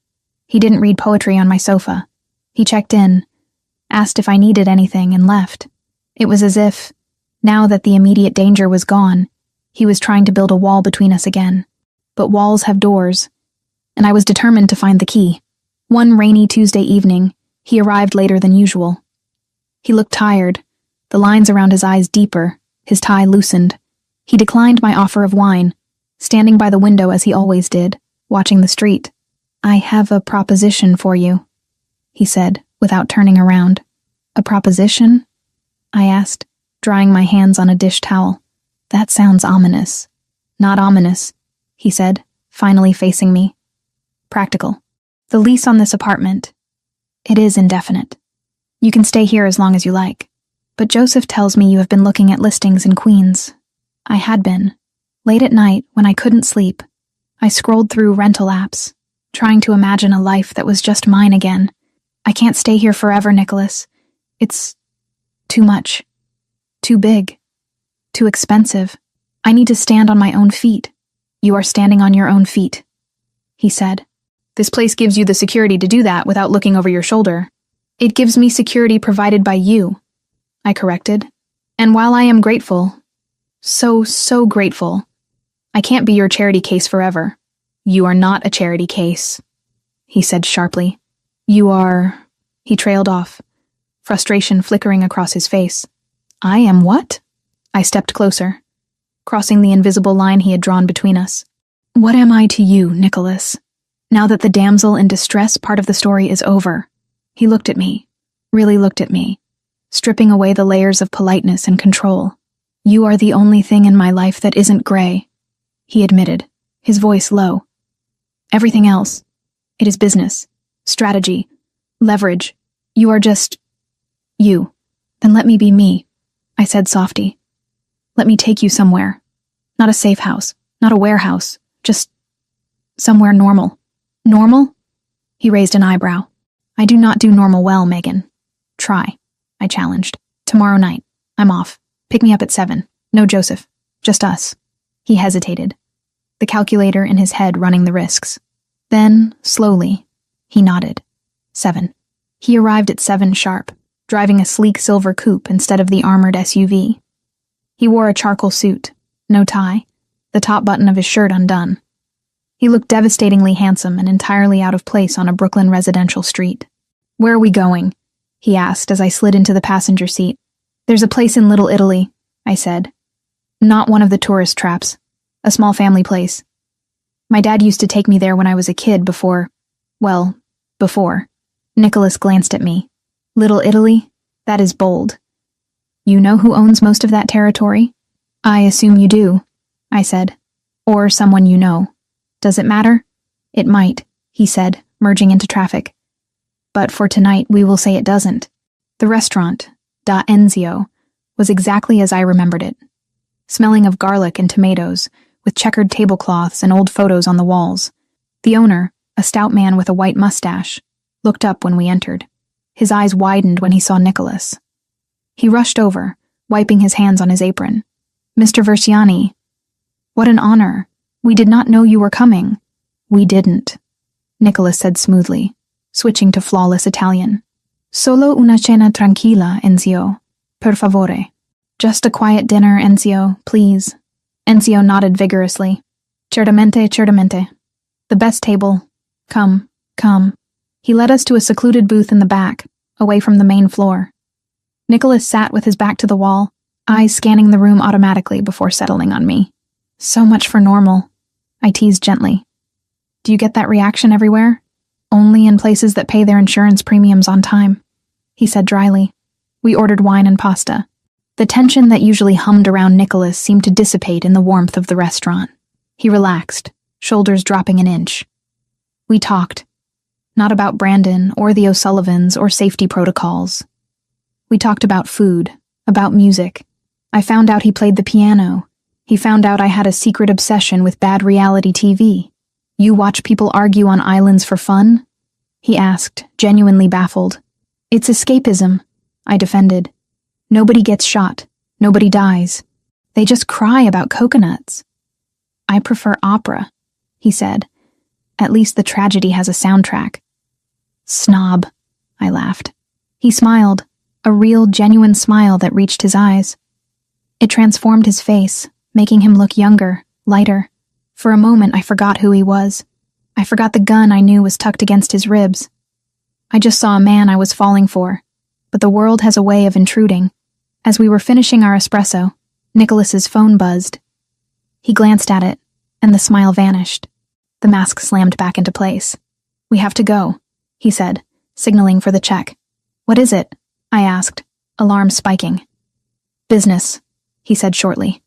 He didn't read poetry on my sofa. He checked in, asked if I needed anything, and left. It was as if, now that the immediate danger was gone, he was trying to build a wall between us again. But walls have doors, and I was determined to find the key. One rainy Tuesday evening, he arrived later than usual. He looked tired, the lines around his eyes deeper, his tie loosened. He declined my offer of wine, standing by the window as he always did, watching the street. I have a proposition for you, he said, without turning around. A proposition? I asked, drying my hands on a dish towel. That sounds ominous. Not ominous, he said, finally facing me. Practical. The lease on this apartment. It is indefinite. You can stay here as long as you like. But Joseph tells me you have been looking at listings in Queens. I had been. Late at night, when I couldn't sleep, I scrolled through rental apps, trying to imagine a life that was just mine again. I can't stay here forever, Nicholas. It's too much. Too big. Too expensive. I need to stand on my own feet. You are standing on your own feet, he said. This place gives you the security to do that without looking over your shoulder. It gives me security provided by you, I corrected. And while I am grateful, so grateful, I can't be your charity case forever. You are not a charity case, he said sharply. You are... He trailed off, frustration flickering across his face. I am what? I stepped closer, crossing the invisible line he had drawn between us. What am I to you, Nicholas? Now that the damsel in distress part of the story is over. He looked at me, really looked at me, stripping away the layers of politeness and control. You are the only thing in my life that isn't gray, he admitted, his voice low. Everything else, it is business, strategy, leverage. You are just... you. Then let me be me, I said softly. Let me take you somewhere. Not a safe house, not a warehouse, just somewhere normal. Normal? He raised an eyebrow. I do not do normal well, Megan. Try, I challenged. Tomorrow night. I'm off. Pick me up at 7. No Joseph. Just us. He hesitated, the calculator in his head running the risks. Then, slowly, he nodded. 7. He arrived at 7 sharp, driving a sleek silver coupe instead of the armored SUV. He wore a charcoal suit, no tie, the top button of his shirt undone. He looked devastatingly handsome and entirely out of place on a Brooklyn residential street. Where are we going? He asked as I slid into the passenger seat. There's a place in Little Italy, I said. Not one of the tourist traps. A small family place. My dad used to take me there when I was a kid before... Nicholas glanced at me. Little Italy? That is bold. You know who owns most of that territory? I assume you do, I said. Or someone you know. Does it matter? It might, he said, merging into traffic. But for tonight, we will say it doesn't. The restaurant, Da Enzio, was exactly as I remembered it. Smelling of garlic and tomatoes, with checkered tablecloths and old photos on the walls. The owner, a stout man with a white mustache, looked up when we entered. His eyes widened when he saw Nicholas. He rushed over, wiping his hands on his apron. Mr. Versiani. What an honor. We did not know you were coming. We didn't, Nicholas said smoothly, switching to flawless Italian. Solo una cena tranquilla, Enzio. Per favore. Just a quiet dinner, Enzio, please. Enzio nodded vigorously. Certamente, certamente. The best table. Come, come. He led us to a secluded booth in the back, away from the main floor. Nicholas sat with his back to the wall, eyes scanning the room automatically before settling on me. So much for normal, I teased gently. Do you get that reaction everywhere? Only in places that pay their insurance premiums on time, he said dryly. We ordered wine and pasta. The tension that usually hummed around Nicholas seemed to dissipate in the warmth of the restaurant. He relaxed, shoulders dropping an inch. We talked. Not about Brandon or the O'Sullivans or safety protocols. We talked about food, about music. I found out he played the piano. He found out I had a secret obsession with bad reality TV. You watch people argue on islands for fun? He asked, genuinely baffled. It's escapism, I defended. Nobody gets shot. Nobody dies. They just cry about coconuts. I prefer opera, he said. At least the tragedy has a soundtrack. Snob, I laughed. He smiled, a real, genuine smile that reached his eyes. It transformed his face, making him look younger, lighter. For a moment, I forgot who he was. I forgot the gun I knew was tucked against his ribs. I just saw a man I was falling for, but the world has a way of intruding. As we were finishing our espresso, Nicholas's phone buzzed. He glanced at it, and the smile vanished. The mask slammed back into place. We have to go, he said, signaling for the check. What is it? I asked, alarm spiking. Business, he said shortly.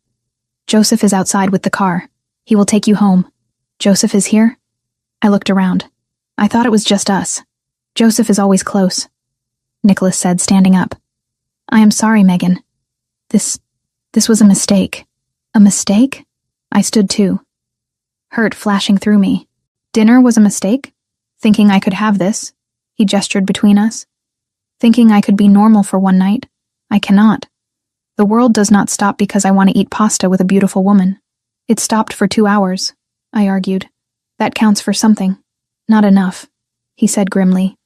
Joseph is outside with the car. He will take you home. Joseph is here? I looked around. I thought it was just us. Joseph is always close, Nicholas said, standing up. I am sorry, Megan. This was a mistake. A mistake? I stood too. Hurt flashing through me. Dinner was a mistake? Thinking I could have this? He gestured between us. Thinking I could be normal for one night? I cannot. The world does not stop because I want to eat pasta with a beautiful woman. It stopped for 2 hours, I argued. That counts for something. Not enough, he said grimly.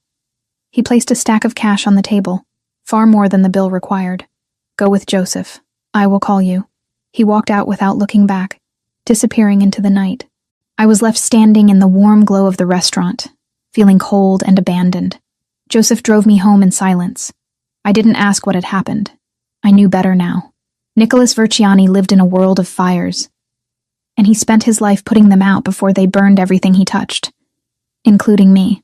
He placed a stack of cash on the table, far more than the bill required. Go with Joseph. I will call you. He walked out without looking back, disappearing into the night. I was left standing in the warm glow of the restaurant, feeling cold and abandoned. Joseph drove me home in silence. I didn't ask what had happened. I knew better now. Nicholas Verciani lived in a world of fires, and he spent his life putting them out before they burned everything he touched, including me.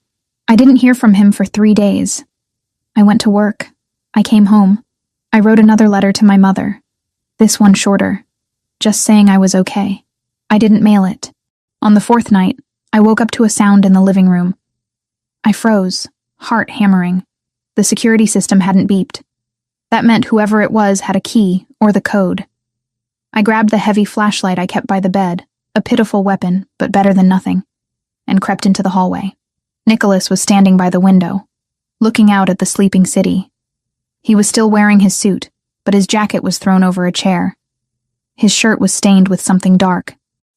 I didn't hear from him for 3 days. I went to work. I came home. I wrote another letter to my mother. This one shorter, just saying I was okay. I didn't mail it. On the 4th night, I woke up to a sound in the living room. I froze, heart hammering. The security system hadn't beeped. That meant whoever it was had a key or the code. I grabbed the heavy flashlight I kept by the bed, a pitiful weapon, but better than nothing, and crept into the hallway. Nicholas was standing by the window, looking out at the sleeping city. He was still wearing his suit, but his jacket was thrown over a chair. His shirt was stained with something dark.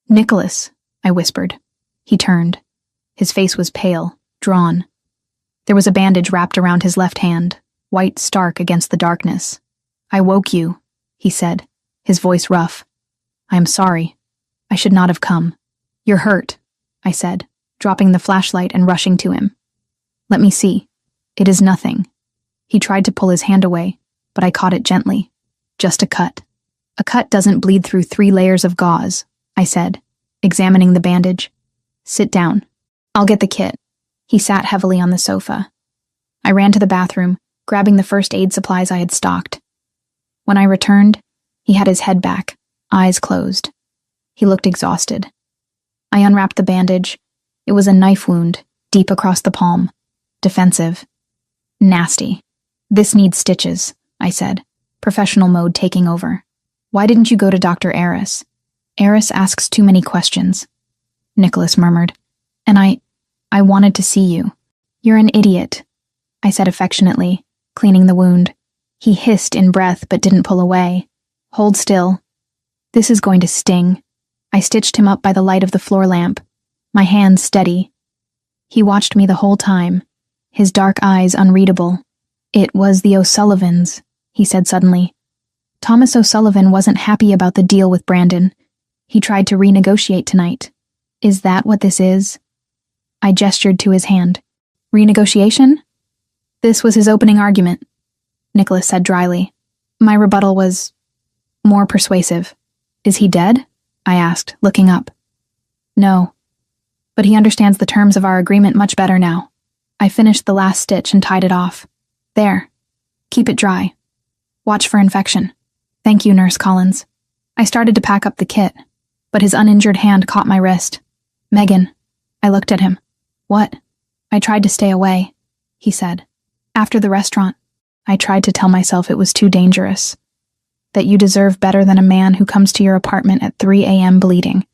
Nicholas, I whispered. He turned. His face was pale, drawn. There was a bandage wrapped around his left hand, white stark against the darkness. I woke you, he said, his voice rough. I am sorry. I should not have come. You're hurt, I said, dropping the flashlight and rushing to him. Let me see. It is nothing. He tried to pull his hand away, but I caught it gently. Just a cut. A cut doesn't bleed through 3 layers of gauze, I said, examining the bandage. Sit down. I'll get the kit. He sat heavily on the sofa. I ran to the bathroom, grabbing the first aid supplies I had stocked. When I returned, he had his head back, eyes closed. He looked exhausted. I unwrapped the bandage. It was a knife wound, deep across the palm. Defensive. Nasty. "This needs stitches," I said, professional mode taking over. "Why didn't you go to Dr. Eris?" "Eris asks too many questions," Nicholas murmured. "And I wanted to see you." "You're an idiot," I said affectionately, cleaning the wound. He hissed in breath but didn't pull away. "Hold still. This is going to sting." I stitched him up by the light of the floor lamp, my hands steady. He watched me the whole time, his dark eyes unreadable. "It was the O'Sullivans," he said suddenly. "Thomas O'Sullivan wasn't happy about the deal with Brandon. He tried to renegotiate tonight. Is that what this is?" I gestured to his hand. "Renegotiation?" "This was his opening argument," Nicholas said dryly. My rebuttal was more persuasive. "Is he dead?" I asked, looking up. "No, but he understands the terms of our agreement much better now." I finished the last stitch and tied it off. "There. Keep it dry. Watch for infection." "Thank you, Nurse Collins." I started to pack up the kit, but his uninjured hand caught my wrist. "Megan." I looked at him. "What?" "I tried to stay away," he said. "After the restaurant, I tried to tell myself it was too dangerous. That you deserve better than a man who comes to your apartment at 3 a.m. bleeding.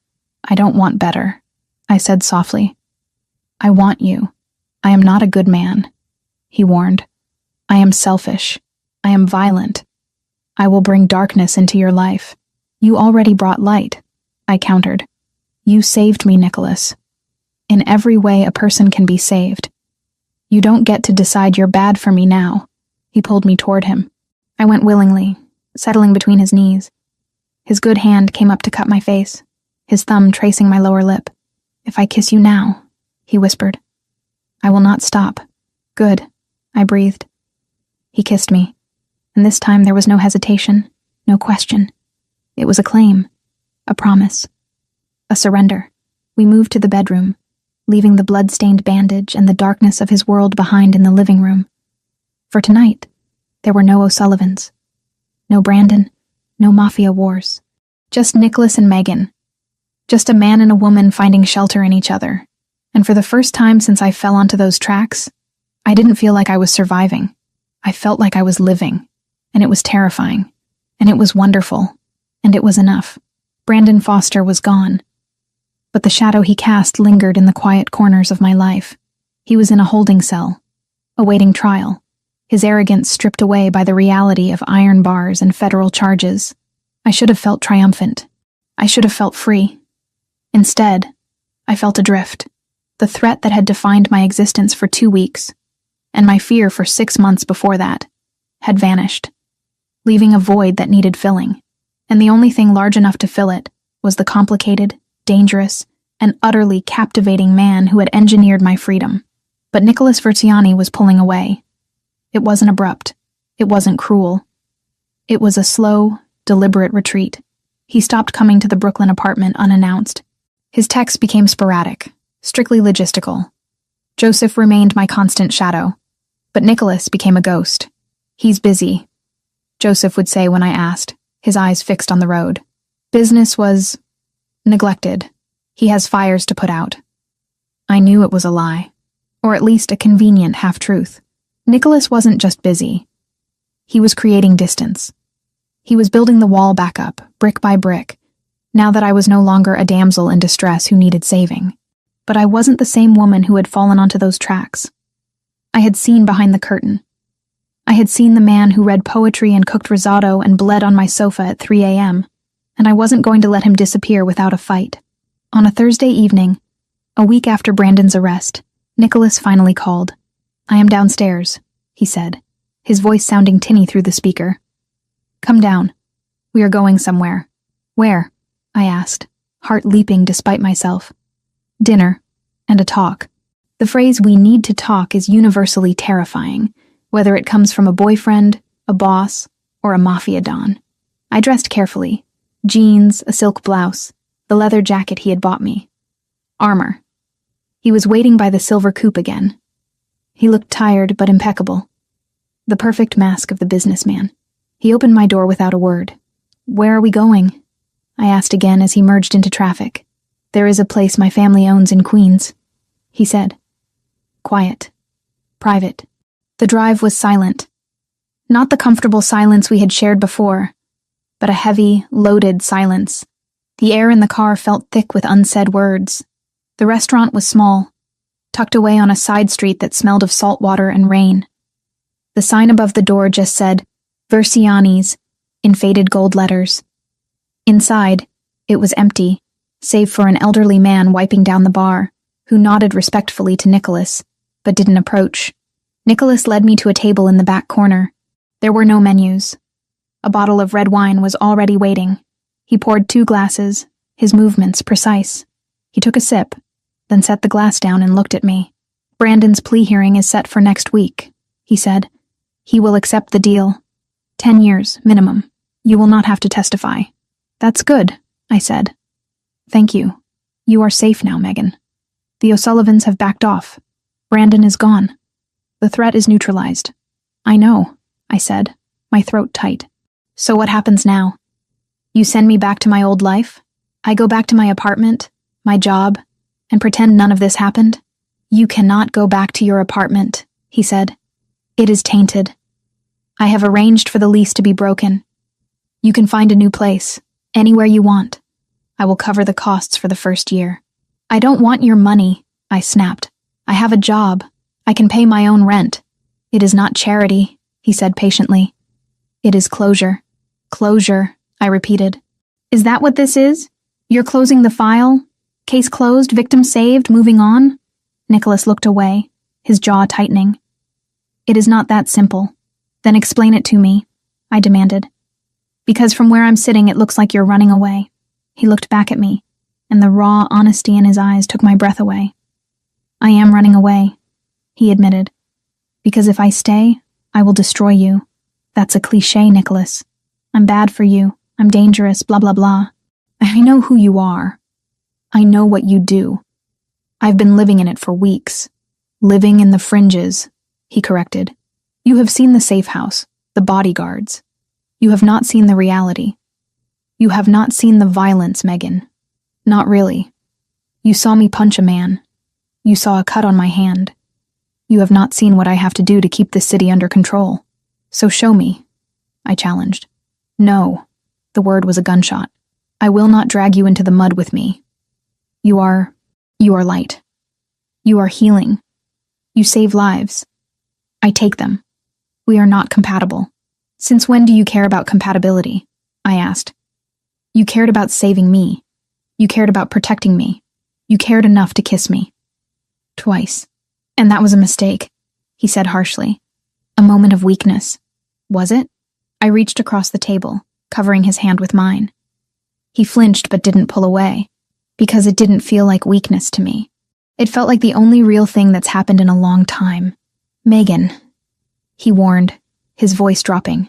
I don't want better," I said softly. "I want you. I am not a good man," he warned. "I am selfish. I am violent. I will bring darkness into your life." "You already brought light," I countered. "You saved me, Nicholas. In every way a person can be saved. You don't get to decide you're bad for me now." He pulled me toward him. I went willingly, settling between his knees. His good hand came up to cut my face, his thumb tracing my lower lip. "If I kiss you now," he whispered. "I will not stop." "Good," I breathed. He kissed me, and this time there was no hesitation, no question. It was a claim, a promise, a surrender. We moved to the bedroom, leaving the blood-stained bandage and the darkness of his world behind in the living room. For tonight, there were no O'Sullivans. No Brandon, no Mafia wars. Just Nicholas and Megan. Just a man and a woman finding shelter in each other. And for the first time since I fell onto those tracks, I didn't feel like I was surviving. I felt like I was living. And it was terrifying. And it was wonderful. And it was enough. Brandon Foster was gone. But the shadow he cast lingered in the quiet corners of my life. He was in a holding cell, awaiting trial, his arrogance stripped away by the reality of iron bars and federal charges. I should have felt triumphant. I should have felt free. Instead, I felt adrift. The threat that had defined my existence for 2 weeks, and my fear for 6 months before that, had vanished, leaving a void that needed filling. And the only thing large enough to fill it was the complicated, dangerous, and utterly captivating man who had engineered my freedom. But Nicholas Verziani was pulling away. It wasn't abrupt. It wasn't cruel. It was a slow, deliberate retreat. He stopped coming to the Brooklyn apartment unannounced. His texts became sporadic, strictly logistical. Joseph remained my constant shadow, but Nicholas became a ghost. "He's busy," Joseph would say when I asked, his eyes fixed on the road. Business was neglected. He has fires to put out. I knew it was a lie, or at least a convenient half-truth. Nicholas wasn't just busy. He was creating distance. He was building the wall back up, brick by brick, now that I was no longer a damsel in distress who needed saving. But I wasn't the same woman who had fallen onto those tracks. I had seen behind the curtain. I had seen the man who read poetry and cooked risotto and bled on my sofa at 3 a.m., and I wasn't going to let him disappear without a fight. On a Thursday evening, a week after Brandon's arrest, Nicholas finally called. "I am downstairs," he said, his voice sounding tinny through the speaker. "Come down. We are going somewhere." "Where?" I asked, heart leaping despite myself. "Dinner. And a talk." The phrase "we need to talk" is universally terrifying, whether it comes from a boyfriend, a boss, or a mafia don. I dressed carefully. Jeans, a silk blouse, the leather jacket he had bought me. Armor. He was waiting by the silver coupe again. He looked tired but impeccable. the perfect mask of the businessman. He opened my door without a word. "Where are we going?" I asked again as he merged into traffic. "There is a place my family owns in Queens," he said. Quiet. Private. The drive was silent. Not the comfortable silence we had shared before, but a heavy, loaded silence. The air in the car felt thick with unsaid words. The restaurant was small, tucked away on a side street that smelled of salt water and rain. The sign above the door just said, Versiani's, in faded gold letters. Inside, it was empty, save for an elderly man wiping down the bar, who nodded respectfully to Nicholas, but didn't approach. Nicholas led me to a table in the back corner. There were no menus. A bottle of red wine was already waiting. He poured 2 glasses, his movements precise. He took a sip, then set the glass down and looked at me. "Brandon's plea hearing is set for next week," he said. "He will accept the deal. 10 years, minimum. You will not have to testify." "That's good," I said. "Thank you. You are safe now, Megan. The O'Sullivans have backed off. Brandon is gone. The threat is neutralized." "I know," I said, my throat tight. "So what happens now? You send me back to my old life? I go back to my apartment, my job, and pretend none of this happened?" "You cannot go back to your apartment," he said. "It is tainted. I have arranged for the lease to be broken. You can find a new place, anywhere you want. I will cover the costs for the first year." "I don't want your money," I snapped. "I have a job. I can pay my own rent." "It is not charity," he said patiently. "It is closure." "Closure," I repeated. "Is that what this is? You're closing the file? Case closed, victim saved, moving on?" Nicholas looked away, his jaw tightening. "It is not that simple." "Then explain it to me," I demanded. "Because from where I'm sitting it looks like you're running away." He looked back at me, and the raw honesty in his eyes took my breath away. "I am running away," he admitted. "Because if I stay, I will destroy you. That's a cliché, Nicholas. I'm bad for you. I'm dangerous, blah blah blah. I know who you are. I know what you do. I've been living in it for weeks. Living in the fringes," he corrected. "You have seen the safe house, the bodyguards. You have not seen the reality. You have not seen the violence, Megan. Not really. You saw me punch a man. You saw a cut on my hand. You have not seen what I have to do to keep this city under control. So show me," I challenged. "No," the word was a gunshot. "I will not drag you into the mud with me. You are light. You are healing. You save lives. I take them. We are not compatible." "Since when do you care about compatibility?" I asked. "You cared about saving me. You cared about protecting me. You cared enough to kiss me. Twice. And that was a mistake," he said harshly. "A moment of weakness. Was it?" I reached across the table, covering his hand with mine. He flinched but didn't pull away, because it didn't feel like weakness to me. It felt like the only real thing that's happened in a long time. "Megan," he warned, his voice dropping,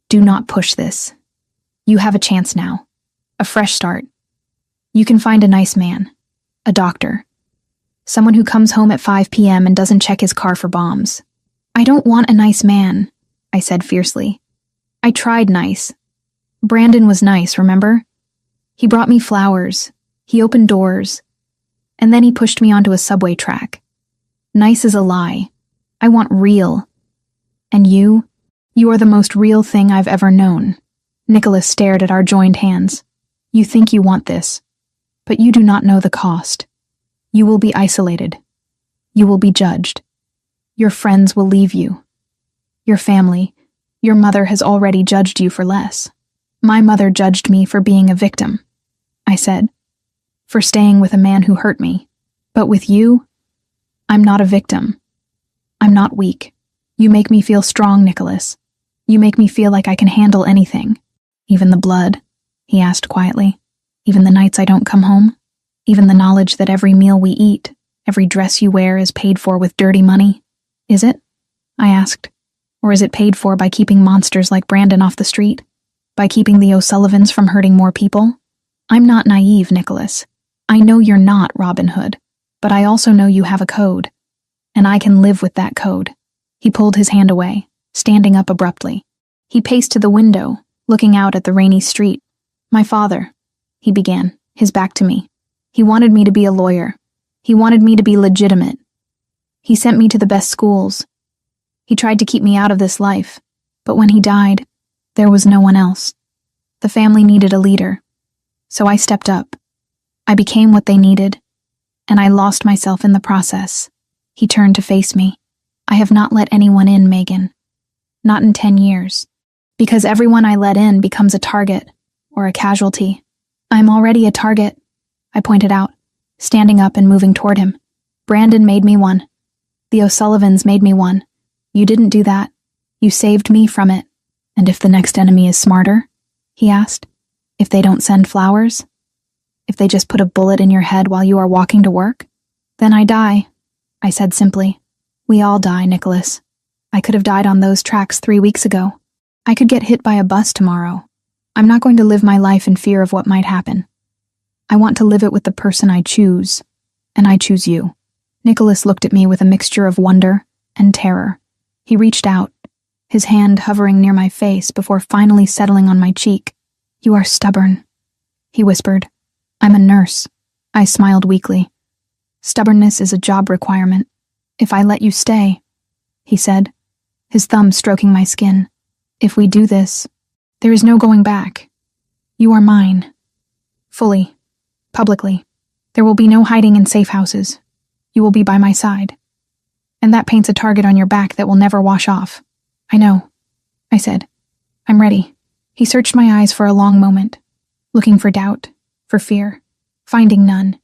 "do not push this. You have a chance now. A fresh start. You can find a nice man. A doctor. Someone who comes home at 5 p.m. and doesn't check his car for bombs." "I don't want a nice man," I said fiercely. "I tried nice. Brandon was nice, remember? He brought me flowers. He opened doors. And then he pushed me onto a subway track. Nice is a lie. I want real. And you are the most real thing I've ever known." Nicholas stared at our joined hands. "You think you want this, but you do not know the cost. You will be isolated. You will be judged. Your friends will leave you. Your family, your mother has already judged you for less. My mother judged me for being a victim," I said, "for staying with a man who hurt me. But with you, I'm not a victim. I'm not weak. You make me feel strong, Nicholas. You make me feel like I can handle anything. Even the blood," he asked quietly. "Even the nights I don't come home? Even the knowledge that every meal we eat, every dress you wear is paid for with dirty money? Is it?" I asked. "Or is it paid for by keeping monsters like Brandon off the street? By keeping the O'Sullivans from hurting more people? I'm not naive, Nicholas. I know you're not Robin Hood, but I also know you have a code, and I can live with that code." He pulled his hand away, standing up abruptly. He paced to the window, looking out at the rainy street. "My father," he began, his back to me. "He wanted me to be a lawyer. He wanted me to be legitimate. He sent me to the best schools. He tried to keep me out of this life, but when he died, there was no one else. The family needed a leader, so I stepped up. I became what they needed, and I lost myself in the process." He turned to face me. "I have not let anyone in, Megan. Not in 10 years. Because everyone I let in becomes a target, or a casualty. I'm already a target," I pointed out, standing up and moving toward him. "Brandon made me one. The O'Sullivans made me one. You didn't do that. You saved me from it." "And if the next enemy is smarter?" he asked. "If they don't send flowers? If they just put a bullet in your head while you are walking to work? Then I die," I said simply. "We all die, Nicholas. I could have died on those tracks 3 weeks ago. I could get hit by a bus tomorrow. I'm not going to live my life in fear of what might happen. I want to live it with the person I choose, and I choose you." Nicholas looked at me with a mixture of wonder and terror. He reached out, his hand hovering near my face before finally settling on my cheek. "You are stubborn," he whispered. "I'm a nurse." I smiled weakly. "Stubbornness is a job requirement. If I let you stay," he said, his thumb stroking my skin. "If we do this, there is no going back. You are mine. Fully. Publicly. There will be no hiding in safe houses. You will be by my side. And that paints a target on your back that will never wash off." "I know," I said. "I'm ready." He searched my eyes for a long moment, looking for doubt, for fear. Finding none,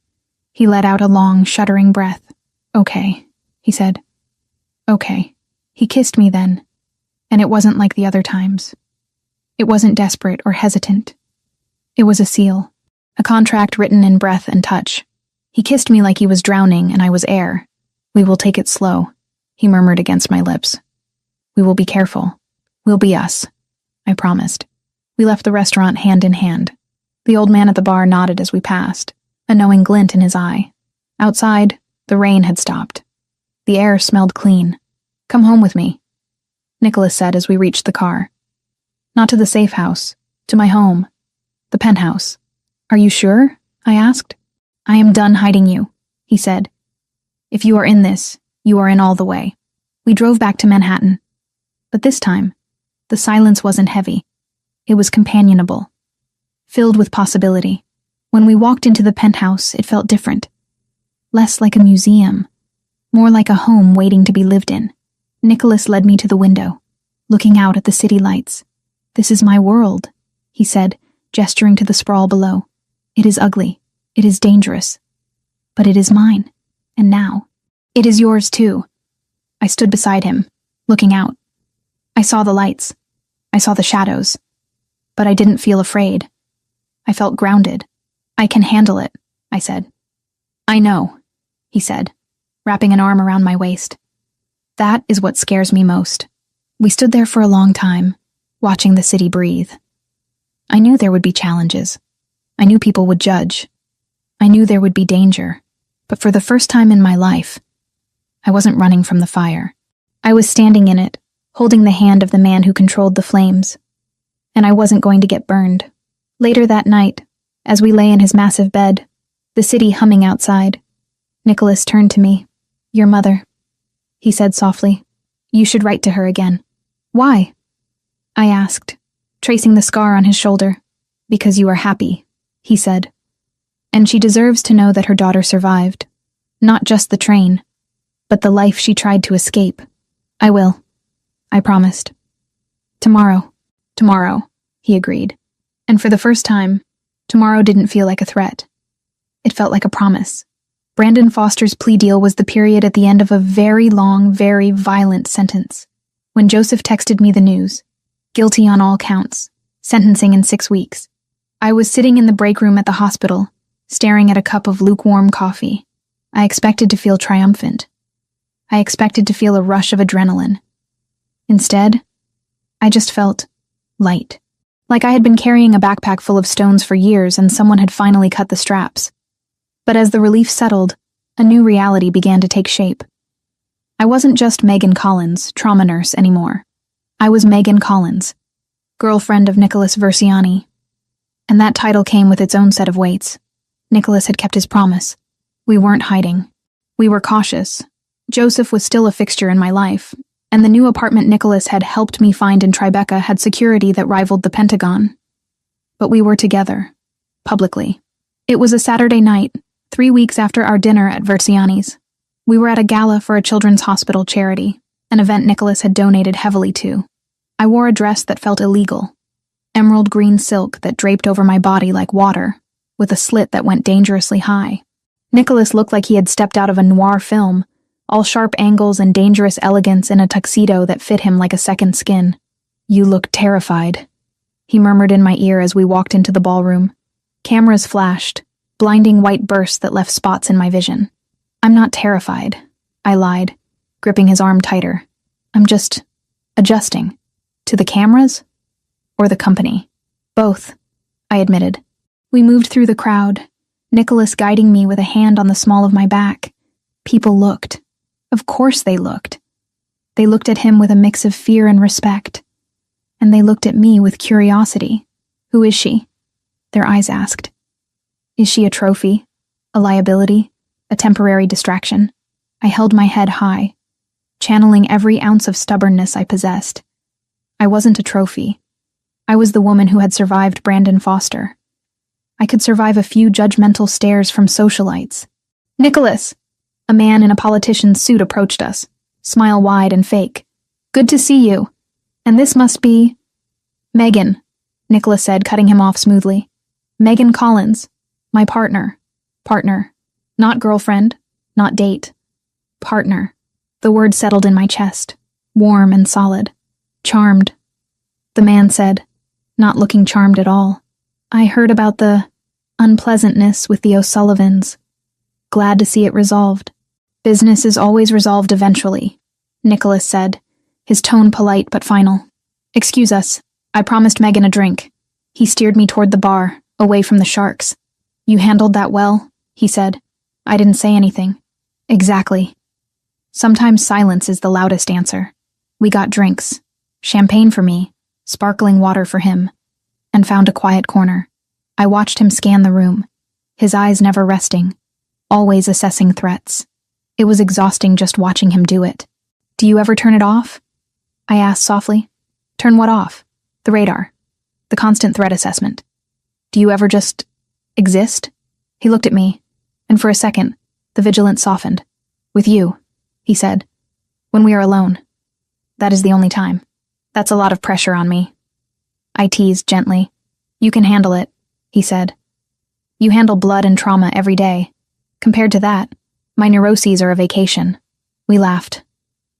he let out a long, shuddering breath. "Okay," he said. "Okay." He kissed me then, and it wasn't like the other times. It wasn't desperate or hesitant. It was a seal, a contract written in breath and touch. He kissed me like he was drowning and I was air. "We will take it slow," he murmured against my lips. "We will be careful. We'll be us," I promised. We left the restaurant hand in hand. The old man at the bar nodded as we passed, a knowing glint in his eye. Outside, the rain had stopped. The air smelled clean. "Come home with me," Nicholas said as we reached the car. "Not to the safe house, to my home, the penthouse." "Are you sure?" I asked. "I am done hiding you," he said. "If you are in this, you are in all the way." We drove back to Manhattan. But this time, the silence wasn't heavy. It was companionable, filled with possibility. When we walked into the penthouse, it felt different. Less like a museum, more like a home waiting to be lived in. Nicholas led me to the window, looking out at the city lights. "This is my world," he said, gesturing to the sprawl below. "It is ugly. It is dangerous. But it is mine. And now, it is yours too." I stood beside him, looking out. I saw the lights. I saw the shadows. But I didn't feel afraid. I felt grounded. "I can handle it," I said. "I know," he said, wrapping an arm around my waist. "That is what scares me most." We stood there for a long time, watching the city breathe. I knew there would be challenges. I knew people would judge. I knew there would be danger. But for the first time in my life, I wasn't running from the fire. I was standing in it, holding the hand of the man who controlled the flames. And I wasn't going to get burned. Later that night, as we lay in his massive bed, the city humming outside, Nicholas turned to me. "Your mother," he said softly. "You should write to her again." "Why?" I asked, tracing the scar on his shoulder. "Because you are happy," he said. "And she deserves to know that her daughter survived. Not just the train, but the life she tried to escape." "I will," I promised. "Tomorrow." "Tomorrow," he agreed. And for the first time, tomorrow didn't feel like a threat. It felt like a promise. Brandon Foster's plea deal was the period at the end of a very long, very violent sentence. When Joseph texted me the news, guilty on all counts, sentencing in 6 weeks, I was sitting in the break room at the hospital, staring at a cup of lukewarm coffee. I expected to feel triumphant. I expected to feel a rush of adrenaline. Instead, I just felt light. Like I had been carrying a backpack full of stones for years and someone had finally cut the straps. But as the relief settled, a new reality began to take shape. I wasn't just Megan Collins, trauma nurse, anymore. I was Megan Collins, girlfriend of Nicholas Versiani. And that title came with its own set of weights. Nicholas had kept his promise. We weren't hiding. We were cautious. Joseph was still a fixture in my life, and the new apartment Nicholas had helped me find in Tribeca had security that rivaled the Pentagon. But we were together, publicly. It was a Saturday night, 3 weeks after our dinner at Versiani's. We were at a gala for a children's hospital charity, an event Nicholas had donated heavily to. I wore a dress that felt illegal, emerald green silk that draped over my body like water, with a slit that went dangerously high. Nicholas looked like he had stepped out of a noir film, all sharp angles and dangerous elegance in a tuxedo that fit him like a second skin. "You look terrified," he murmured in my ear as we walked into the ballroom. Cameras flashed, blinding white bursts that left spots in my vision. "I'm not terrified," I lied, gripping his arm tighter. "I'm just adjusting. To the cameras? Or the company?" "Both," I admitted. We moved through the crowd, Nicholas guiding me with a hand on the small of my back. People looked. Of course they looked. They looked at him with a mix of fear and respect. And they looked at me with curiosity. "Who is she?" their eyes asked. "Is she a trophy? A liability? A temporary distraction?" I held my head high, channeling every ounce of stubbornness I possessed. I wasn't a trophy. I was the woman who had survived Brandon Foster. I could survive a few judgmental stares from socialites. "Nicholas!" A man in a politician's suit approached us, smile wide and fake. "Good to see you. And this must be..." "Megan," Nicholas said, cutting him off smoothly. "Megan Collins. My partner. Partner. Not girlfriend, not date. Partner." The word settled in my chest, warm and solid. "Charmed," the man said, not looking charmed at all. "I heard about the unpleasantness with the O'Sullivans. Glad to see it resolved." "Business is always resolved eventually," Nicholas said, his tone polite but final. "Excuse us. I promised Megan a drink." He steered me toward the bar, away from the sharks. "You handled that well," he said. I didn't say anything. "Exactly." Sometimes silence is the loudest answer. We got drinks. Champagne for me, sparkling water for him, and found a quiet corner. I watched him scan the room, his eyes never resting, always assessing threats. It was exhausting just watching him do it. "Do you ever turn it off?" I asked softly. "Turn what off?" "The radar. The constant threat assessment. Do you ever just exist?" He looked at me, and for a second, the vigilance softened. "With you," he said. "When we are alone. That is the only time." "That's a lot of pressure on me." I teased gently. "You can handle it," he said. "You handle blood and trauma every day. Compared to that, my neuroses are a vacation." We laughed.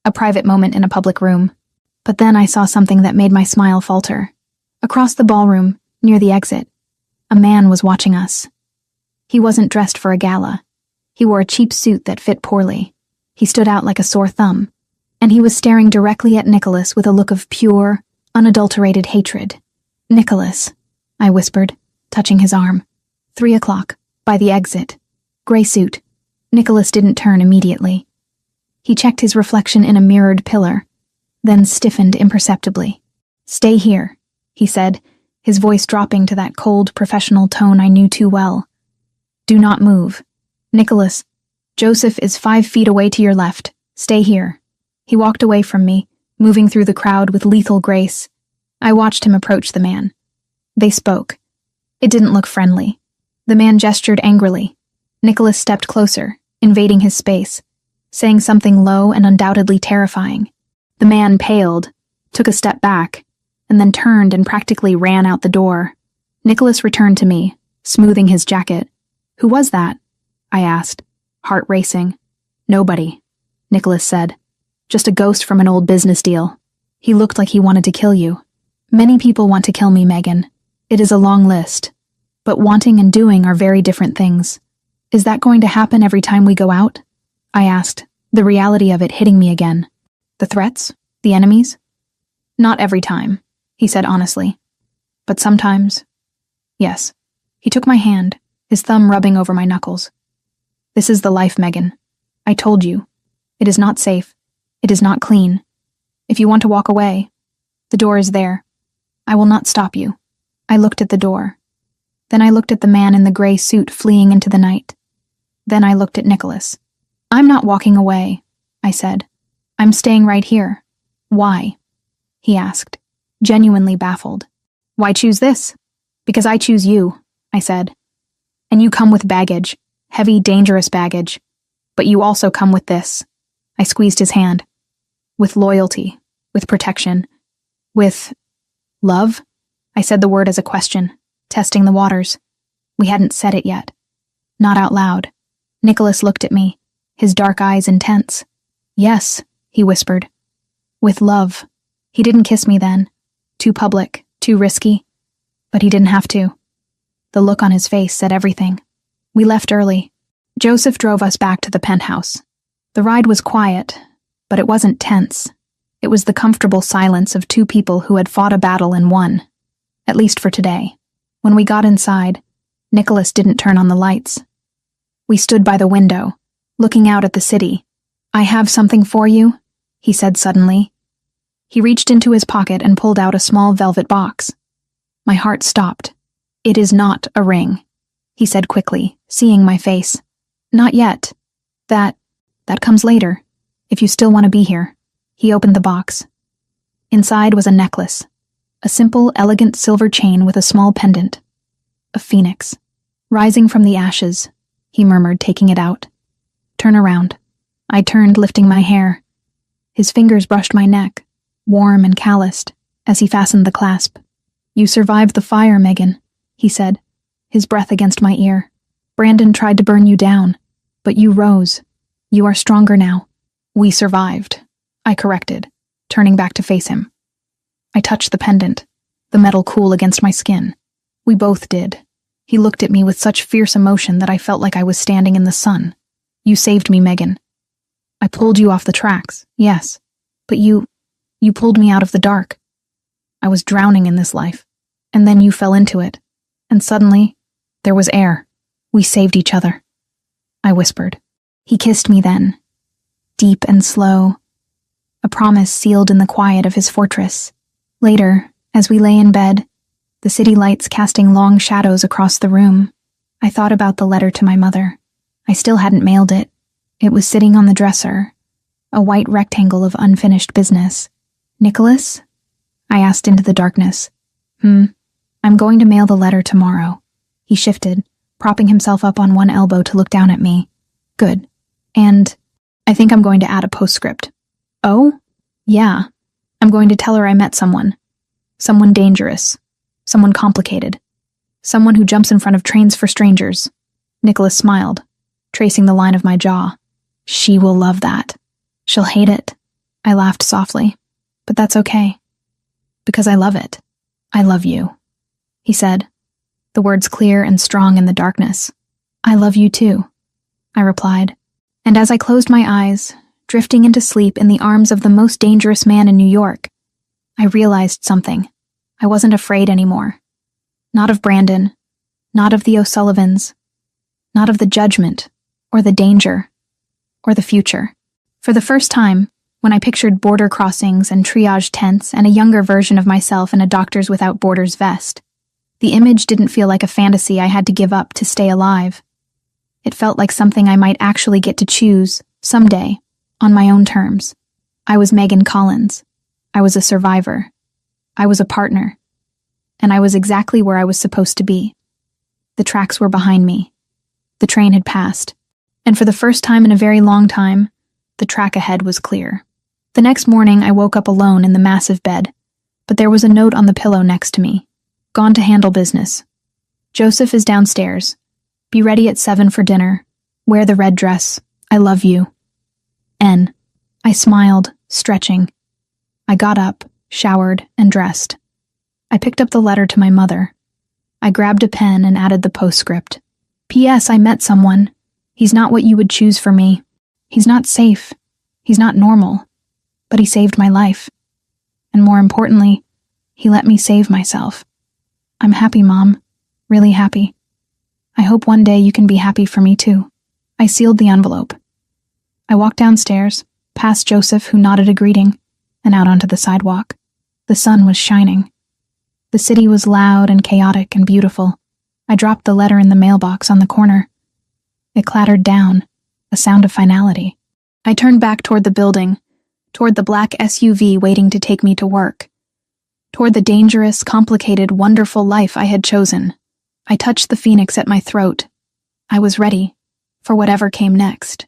A private moment in a public room. But then I saw something that made my smile falter. Across the ballroom, near the exit, a man was watching us. He wasn't dressed for a gala. He wore a cheap suit that fit poorly. He stood out like a sore thumb, and he was staring directly at Nicholas with a look of pure, unadulterated hatred. "Nicholas," I whispered, touching his arm. 3 o'clock, by the exit. Gray suit. Nicholas didn't turn immediately. He checked his reflection in a mirrored pillar, then stiffened imperceptibly. "Stay here," he said, his voice dropping to that cold, professional tone I knew too well. "Do not move. Nicholas, Joseph is 5 feet away to your left. Stay here." He walked away from me, moving through the crowd with lethal grace. I watched him approach the man. They spoke. It didn't look friendly. The man gestured angrily. Nicholas stepped closer, invading his space, saying something low and undoubtedly terrifying. The man paled, took a step back, and then turned and practically ran out the door. Nicholas returned to me, smoothing his jacket. "Who was that?" I asked, heart racing. "Nobody," Nicholas said. "Just a ghost from an old business deal. He looked like he wanted to kill you." "Many people want to kill me, Megan. It is a long list. But wanting and doing are very different things. Is that going to happen every time we go out?" I asked, the reality of it hitting me again. "The threats? The enemies?" "Not every time," he said honestly. "But sometimes, yes." He took my hand, his thumb rubbing over my knuckles. "This is the life, Megan. I told you. It is not safe. It is not clean. If you want to walk away, The door is there. I will not stop you. I looked at the door. Then I looked at the man in the gray suit fleeing into the night. Then I looked at Nicholas. I'm not walking away, I said. I'm staying right here. Why? He asked, genuinely baffled. Why choose this? Because I choose you, I said. And you come with baggage, heavy, dangerous baggage. But you also come with this. I squeezed his hand. With loyalty, with protection, with love? I said the word as a question, testing the waters. We hadn't said it yet. Not out loud. Nicholas looked at me, his dark eyes intense. Yes, he whispered. With love. He didn't kiss me then. Too public, too risky. But he didn't have to. The look on his face said everything. We left early. Joseph drove us back to the penthouse. The ride was quiet, but it wasn't tense. It was the comfortable silence of two people who had fought a battle and won. At least for today. When we got inside, Nicholas didn't turn on the lights. We stood by the window, looking out at the city. I have something for you, he said suddenly. He reached into his pocket and pulled out a small velvet box. My heart stopped. It is not a ring, he said quickly, seeing my face. Not yet. That comes later, if you still want to be here. He opened the box. Inside was a necklace. A simple, elegant silver chain with a small pendant. A phoenix. Rising from the ashes, he murmured, taking it out. Turn around. I turned, lifting my hair. His fingers brushed my neck, warm and calloused, as he fastened the clasp. You survived the fire, Megan, he said, his breath against my ear. Brandon tried to burn you down, but you rose. You are stronger now. We survived, I corrected, turning back to face him. I touched the pendant, the metal cool against my skin. We both did. He looked at me with such fierce emotion that I felt like I was standing in the sun. You saved me, Megan. I pulled you off the tracks, yes, but you pulled me out of the dark. I was drowning in this life, and then you fell into it, and suddenly, there was air. We saved each other. I whispered. He kissed me then, deep and slow, a promise sealed in the quiet of his fortress. Later, as we lay in bed, the city lights casting long shadows across the room, I thought about the letter to my mother. I still hadn't mailed it. It was sitting on the dresser, a white rectangle of unfinished business. Nicholas? I asked into the darkness. I'm going to mail the letter tomorrow. He shifted, propping himself up on one elbow to look down at me. Good. And I think I'm going to add a postscript. Oh? Yeah. I'm going to tell her I met someone. Someone dangerous. Someone complicated. Someone who jumps in front of trains for strangers. Nicholas smiled, tracing the line of my jaw. She will love that. She'll hate it. I laughed softly. But that's okay. Because I love it. I love you. He said, the words clear and strong in the darkness. I love you too, I replied. And as I closed my eyes, drifting into sleep in the arms of the most dangerous man in New York, I realized something. I wasn't afraid anymore. Not of Brandon, not of the O'Sullivans, not of the judgment, or the danger, or the future. For the first time, when I pictured border crossings and triage tents and a younger version of myself in a Doctors Without Borders vest, the image didn't feel like a fantasy I had to give up to stay alive. It felt like something I might actually get to choose, someday, on my own terms. I was Megan Collins. I was a survivor. I was a partner. And I was exactly where I was supposed to be. The tracks were behind me. The train had passed. And for the first time in a very long time, the track ahead was clear. The next morning, I woke up alone in the massive bed, but there was a note on the pillow next to me. Gone to handle business. Joseph is downstairs. Be ready at 7 for dinner. Wear the red dress. I love you. N. I smiled, stretching. I got up, showered, and dressed. I picked up the letter to my mother. I grabbed a pen and added the postscript. P.S. I met someone. He's not what you would choose for me. He's not safe. He's not normal. But he saved my life. And more importantly, he let me save myself. I'm happy, Mom. Really happy. I hope one day you can be happy for me too. I sealed the envelope. I walked downstairs, past Joseph, who nodded a greeting, and out onto the sidewalk. The sun was shining. The city was loud and chaotic and beautiful. I dropped the letter in the mailbox on the corner. It clattered down, a sound of finality. I turned back toward the building, toward the black SUV waiting to take me to work, toward the dangerous, complicated, wonderful life I had chosen. I touched the phoenix at my throat. I was ready for whatever came next.